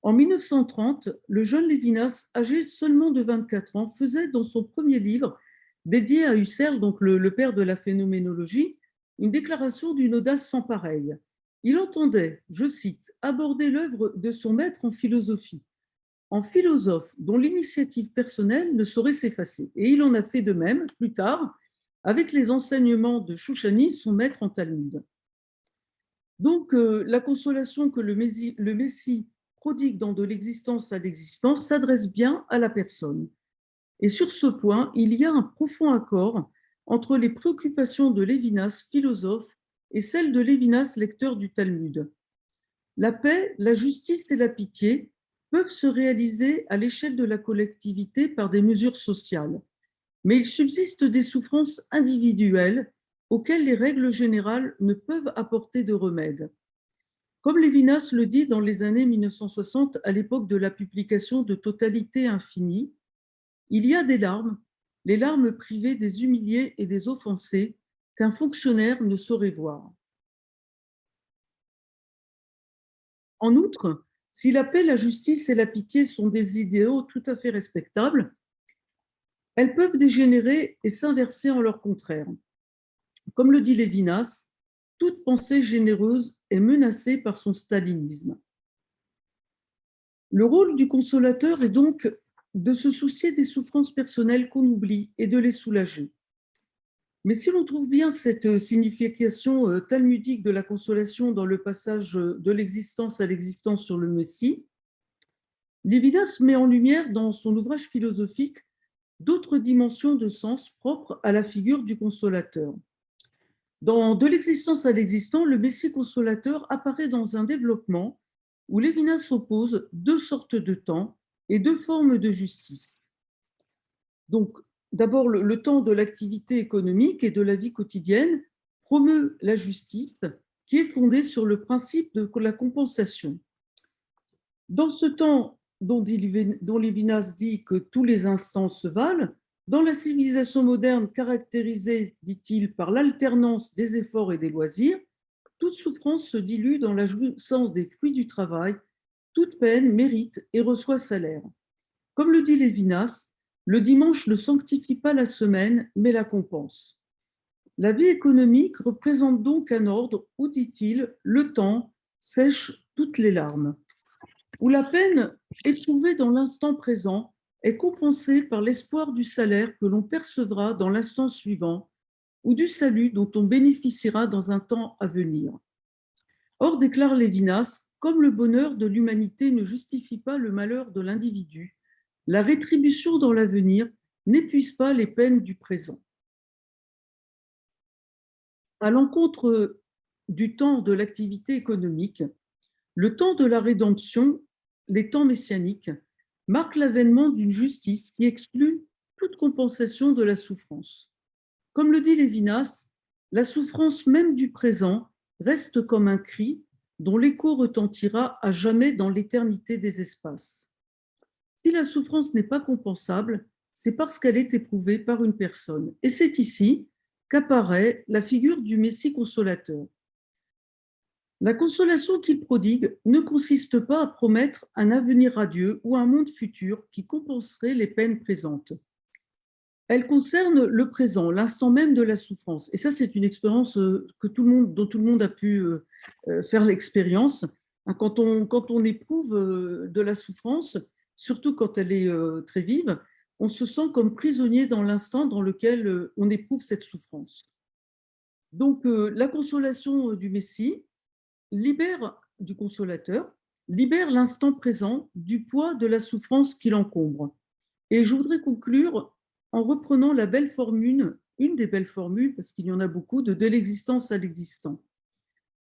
En 1930, le jeune Lévinas, âgé seulement de 24 ans, faisait dans son premier livre, dédié à Husserl, donc le père de la phénoménologie, une déclaration d'une audace sans pareille. Il entendait, je cite, aborder l'œuvre de son maître en philosophie, en philosophe dont l'initiative personnelle ne saurait s'effacer. Et il en a fait de même, plus tard, avec les enseignements de Chouchani, son maître en Talmud. Donc, la consolation que le Messie prodigue dans De l'existence à l'existence s'adresse bien à la personne. Et sur ce point, il y a un profond accord entre les préoccupations de Lévinas, philosophe, et celles de Lévinas, lecteur du Talmud. La paix, la justice et la pitié peuvent se réaliser à l'échelle de la collectivité par des mesures sociales, mais il subsiste des souffrances individuelles auxquelles les règles générales ne peuvent apporter de remède. Comme Lévinas le dit dans les années 1960, à l'époque de la publication de Totalité infinie, il y a des larmes, les larmes privées des humiliés et des offensés, qu'un fonctionnaire ne saurait voir. En outre, si la paix, la justice et la pitié sont des idéaux tout à fait respectables, elles peuvent dégénérer et s'inverser en leur contraire. Comme le dit Lévinas, toute pensée généreuse est menacée par son stalinisme. Le rôle du consolateur est donc de se soucier des souffrances personnelles qu'on oublie et de les soulager. Mais si l'on trouve bien cette signification talmudique de la consolation dans le passage de l'existence à l'existence sur le Messie, Lévinas met en lumière dans son ouvrage philosophique d'autres dimensions de sens propres à la figure du consolateur. Dans De l'existence à l'existant, le Messie consolateur apparaît dans un développement où Lévinas oppose deux sortes de temps et deux formes de justice. Donc, d'abord, le temps de l'activité économique et de la vie quotidienne promeut la justice qui est fondée sur le principe de la compensation. Dans ce temps dont Lévinas dit que tous les instants se valent, dans la civilisation moderne caractérisée, dit-il, par l'alternance des efforts et des loisirs, toute souffrance se dilue dans la jouissance des fruits du travail, toute peine mérite et reçoit salaire. Comme le dit Lévinas, le dimanche ne sanctifie pas la semaine, mais la compense. La vie économique représente donc un ordre où, dit-il, le temps sèche toutes les larmes, où la peine éprouvée dans l'instant présent est compensée par l'espoir du salaire que l'on percevra dans l'instant suivant ou du salut dont on bénéficiera dans un temps à venir. Or, déclare Lévinas, comme le bonheur de l'humanité ne justifie pas le malheur de l'individu, la rétribution dans l'avenir n'épuise pas les peines du présent. À l'encontre du temps de l'activité économique, le temps de la rédemption, les temps messianiques, marque l'avènement d'une justice qui exclut toute compensation de la souffrance. Comme le dit Lévinas, la souffrance même du présent reste comme un cri dont l'écho retentira à jamais dans l'éternité des espaces. Si la souffrance n'est pas compensable, c'est parce qu'elle est éprouvée par une personne. Et c'est ici qu'apparaît la figure du Messie consolateur. La consolation qu'il prodigue ne consiste pas à promettre un avenir radieux ou un monde futur qui compenserait les peines présentes. Elle concerne le présent, l'instant même de la souffrance. Et ça, c'est une expérience dont tout le monde a pu faire l'expérience. Quand on éprouve de la souffrance, surtout quand elle est très vive, on se sent comme prisonnier dans l'instant dans lequel on éprouve cette souffrance. Donc, la consolation du Messie libère du consolateur, libère l'instant présent du poids de la souffrance qui l'encombre. Et je voudrais conclure en reprenant la belle formule, une des belles formules, parce qu'il y en a beaucoup, de l'existence à l'existant.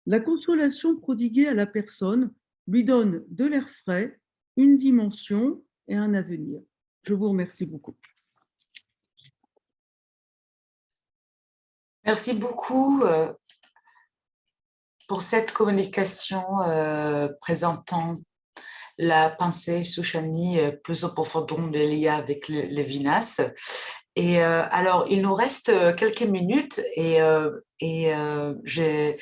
La consolation prodiguée à la personne lui donne de l'air frais, une dimension et un avenir. Je vous remercie beaucoup. Merci beaucoup pour cette communication présentant la pensée Shoushani plus en profondeur des liens avec Lévinas. Et alors, il nous reste quelques minutes et j'ai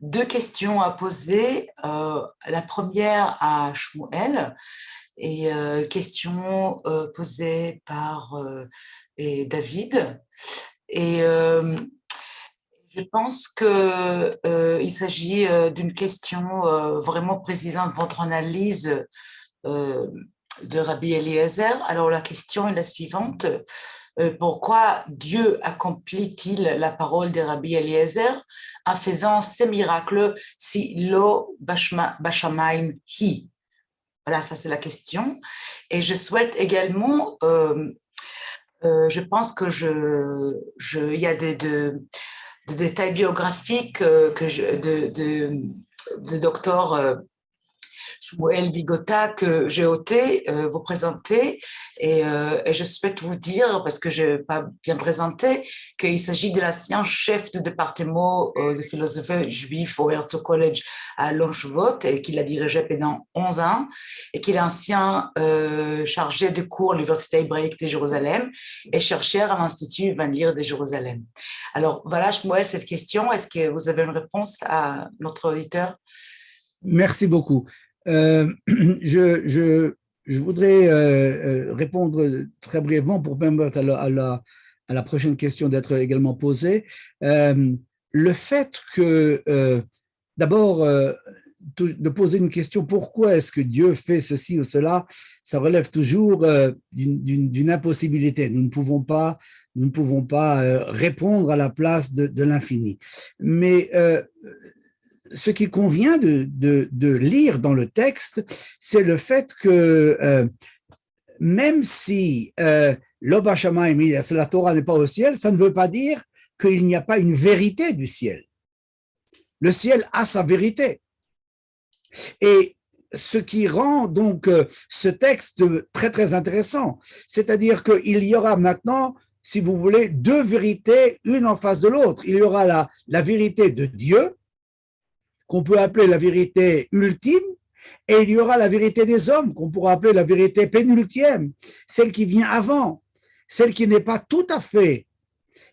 deux questions à poser. La première à Shmuel et question posée par David. Et je pense qu'il s'agit d'une question vraiment précisant de votre analyse de Rabbi Eliezer. Alors, la question est la suivante. Pourquoi Dieu accomplit-il la parole de Rabbi Eliezer en faisant ces miracles si lo bashamaim hi? Voilà, ça c'est la question. Et je souhaite également, je pense que il y a des détails biographiques de docteur Shmuel Vigota que j'ai ôté, vous présenter et je souhaite vous dire, parce que je n'ai pas bien présenté, qu'il s'agit de l'ancien chef de département de philosophie juif au Herzog College à Longshuvot et qu'il a dirigé pendant 11 ans et qu'il est ancien chargé de cours à l'Université hébraïque de Jérusalem et chercheur à l'Institut Van Leer de Jérusalem. Alors voilà, Shmuel, cette question, est-ce que vous avez une réponse à notre auditeur? Merci beaucoup. Je voudrais répondre très brièvement pour permettre à la prochaine question d'être également posée. Le fait que, d'abord, de poser une question, pourquoi est-ce que Dieu fait ceci ou cela, ça relève toujours d'une impossibilité. Nous ne pouvons pas nous ne pouvons pas répondre à la place de l'infini. Mais ce qu'il convient de lire dans le texte, c'est le fait que même si l'Oba Shamayim, la Torah n'est pas au ciel, ça ne veut pas dire qu'il n'y a pas une vérité du ciel. Le ciel a sa vérité. Et ce qui rend donc ce texte très, très intéressant, c'est-à-dire qu'il y aura maintenant, si vous voulez, deux vérités, une en face de l'autre. Il y aura la vérité de Dieu, qu'on peut appeler la vérité ultime, et il y aura la vérité des hommes, qu'on pourra appeler la vérité pénultième, celle qui vient avant, celle qui n'est pas tout à fait.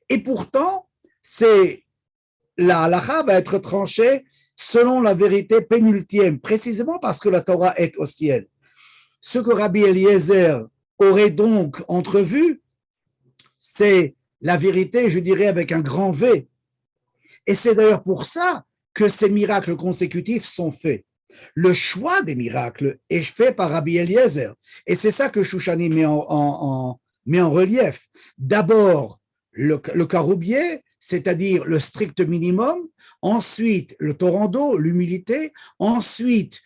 Et pourtant, la halakha va être tranchée selon la vérité pénultième, précisément parce que la Torah est au ciel. Ce que Rabbi Eliezer aurait donc entrevu, c'est la vérité, je dirais, avec un grand V. Et c'est d'ailleurs pour ça que ces miracles consécutifs sont faits. Le choix des miracles est fait par Rabbi Eliezer. Et c'est ça que Shoushani met en relief. D'abord, le caroubier, c'est-à-dire le strict minimum, ensuite le torrent, l'humilité, ensuite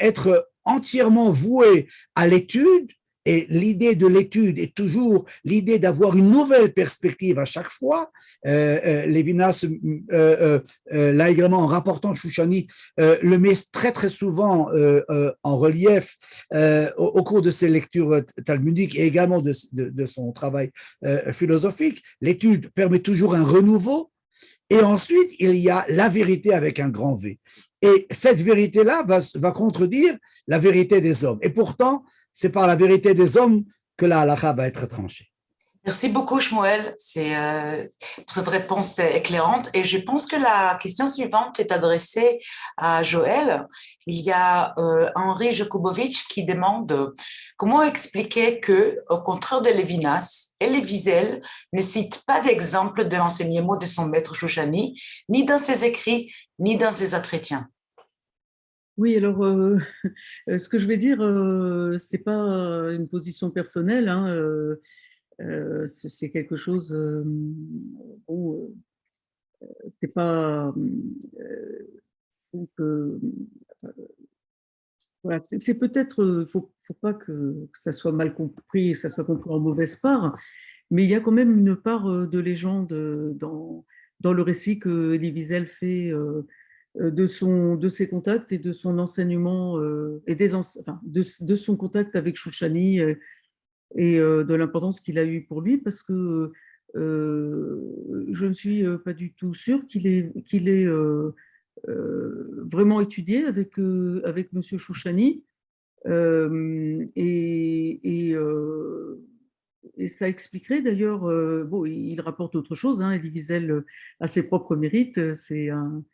être entièrement voué à l'étude. Et l'idée de l'étude est toujours l'idée d'avoir une nouvelle perspective à chaque fois. Lévinas, là également en rapportant Shoushani, le met très très souvent en relief au cours de ses lectures talmudiques et également de son travail philosophique. L'étude permet toujours un renouveau. Et ensuite, il y a la vérité avec un grand V. Et cette vérité-là va contredire la vérité des hommes. Et pourtant, c'est par la vérité des hommes que la halakha va être tranchée. Merci beaucoup, Shmuel, pour cette réponse éclairante. Et je pense que la question suivante est adressée à Joël. Il y a Henri Jakubowicz qui demande comment expliquer que, au contraire de Lévinas, Elie Wiesel ne cite pas d'exemple de l'enseignement de son maître Shoushani, ni dans ses écrits, ni dans ses entretiens. Oui, alors, ce que je vais dire, ce n'est pas une position personnelle, hein, c'est quelque chose, bon, c'est pas, donc, voilà, c'est peut-être, faut pas que ça soit mal compris, que ça soit compris en mauvaise part, mais il y a quand même une part de légende dans le récit que Elie Wiesel fait de ses contacts et de son enseignement et de son contact avec Shoushani et de l'importance qu'il a eu pour lui, parce que je ne suis pas du tout sûre qu'il ait vraiment étudié avec Monsieur Shoushani et ça expliquerait d'ailleurs, bon, il rapporte autre chose, hein, Elie Wiesel a ses propres mérites, c'est un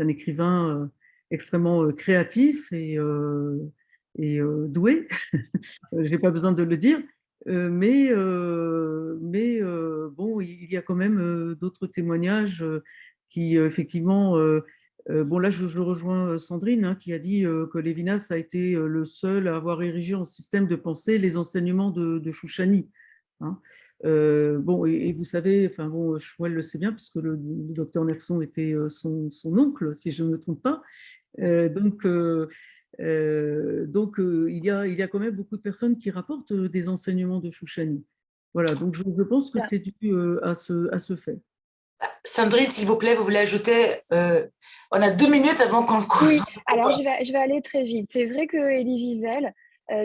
écrivain extrêmement créatif et doué, je n'ai pas besoin de le dire, mais bon, il y a quand même d'autres témoignages qui effectivement, bon là je rejoins Sandrine hein, qui a dit que Lévinas a été le seul à avoir érigé en système de pensée les enseignements de Shoushani. Hein. Bon, et vous savez, enfin bon, Shmuel le sait bien, puisque le docteur Nerson était son oncle, si je ne me trompe pas. Donc, il y a quand même beaucoup de personnes qui rapportent des enseignements de Shoushani. Voilà, donc je pense que c'est dû à ce fait. Sandrine, s'il vous plaît, vous voulez ajouter on a 2 minutes avant qu'on cause. Oui, alors je vais aller très vite. C'est vrai que Elie Wiesel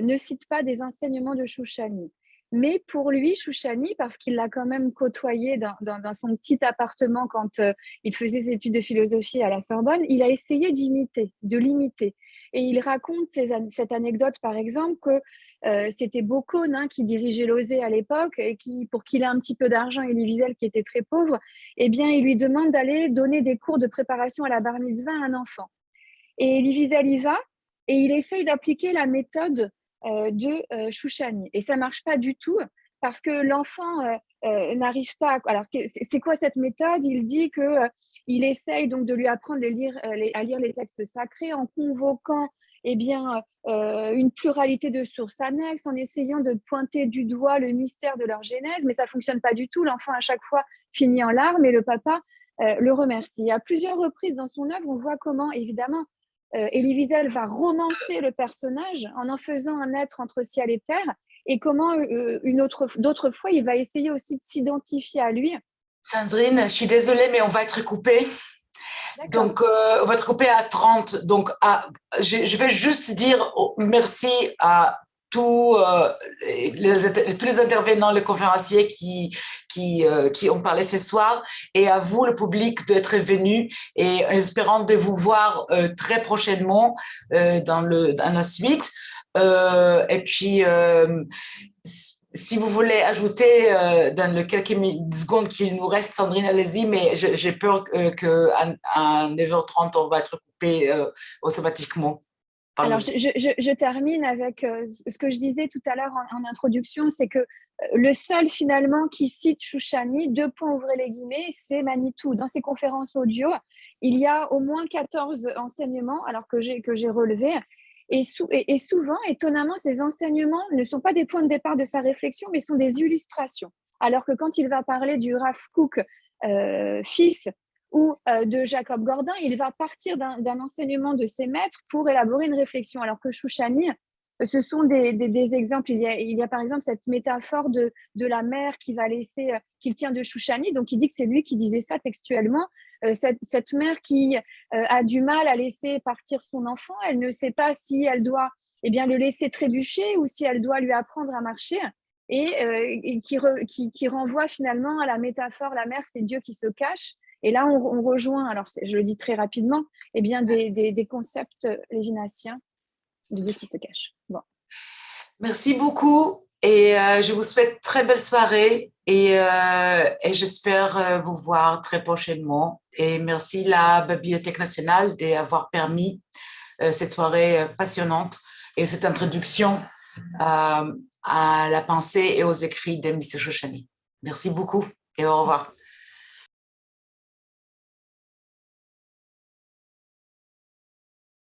ne cite pas des enseignements de Shoushani. Mais pour lui, Shoushani, parce qu'il l'a quand même côtoyé dans son petit appartement quand il faisait ses études de philosophie à la Sorbonne, il a essayé d'imiter, de l'imiter. Et il raconte cette anecdote, par exemple, que c'était Bocone hein, qui dirigeait l'OSE à l'époque et pour qu'il ait un petit peu d'argent, Elie Wiesel, qui était très pauvre, eh bien, il lui demande d'aller donner des cours de préparation à la bar mitzvah à un enfant. Et Elie Wiesel y va et il essaye d'appliquer la méthode de Shoushani. Et ça ne marche pas du tout parce que l'enfant n'arrive pas. Alors, c'est quoi cette méthode? Il dit qu'il essaye donc de lui apprendre à lire les textes sacrés en convoquant eh bien, une pluralité de sources annexes, en essayant de pointer du doigt le mystère de leur genèse, mais ça ne fonctionne pas du tout. L'enfant, à chaque fois, finit en larmes et le papa le remercie. À plusieurs reprises dans son œuvre, on voit comment, évidemment, Elie Wiesel va romancer le personnage en faisant un être entre ciel et terre, et comment d'autres fois, il va essayer aussi de s'identifier à lui. Sandrine, je suis désolée, mais on va être coupé. Donc, on va être coupé à 30. Donc, je vais juste dire merci à tous les intervenants, les conférenciers qui ont parlé ce soir, et à vous, le public, d'être venu, et en espérant de vous voir très prochainement dans la suite. Et puis, si vous voulez ajouter dans les quelques secondes qu'il nous reste, Sandrine, allez-y, mais j'ai peur qu'à 9h30, on va être coupé automatiquement. Alors, je termine avec ce que je disais tout à l'heure en introduction, c'est que le seul finalement qui cite Shoushani, deux points, ouvrez les guillemets, c'est Manitou. Dans ses conférences audio, il y a au moins 14 enseignements, alors que j'ai relevés. Et souvent, étonnamment, ces enseignements ne sont pas des points de départ de sa réflexion, mais sont des illustrations. Alors que quand il va parler du Rav Kook, fils, ou de Jacob Gordin, il va partir d'un enseignement de ses maîtres pour élaborer une réflexion. Alors que Shoushani, ce sont des exemples. Il y a par exemple cette métaphore de la mère qui va laisser, qu'il tient de Shoushani, donc il dit que c'est lui qui disait ça textuellement. Cette mère qui a du mal à laisser partir son enfant, elle ne sait pas si elle doit le laisser trébucher ou si elle doit lui apprendre à marcher, et qui renvoie finalement à la métaphore, la mère, c'est Dieu qui se cache. Et là, on rejoint, alors je le dis très rapidement, des concepts lévinassiens de Dieu qui se cache. Bon. Merci beaucoup, et je vous souhaite très belle soirée, et j'espère vous voir très prochainement. Et merci la Bibliothèque nationale d'avoir permis cette soirée passionnante et cette introduction à la pensée et aux écrits de M. Shoushani. Merci beaucoup et au revoir.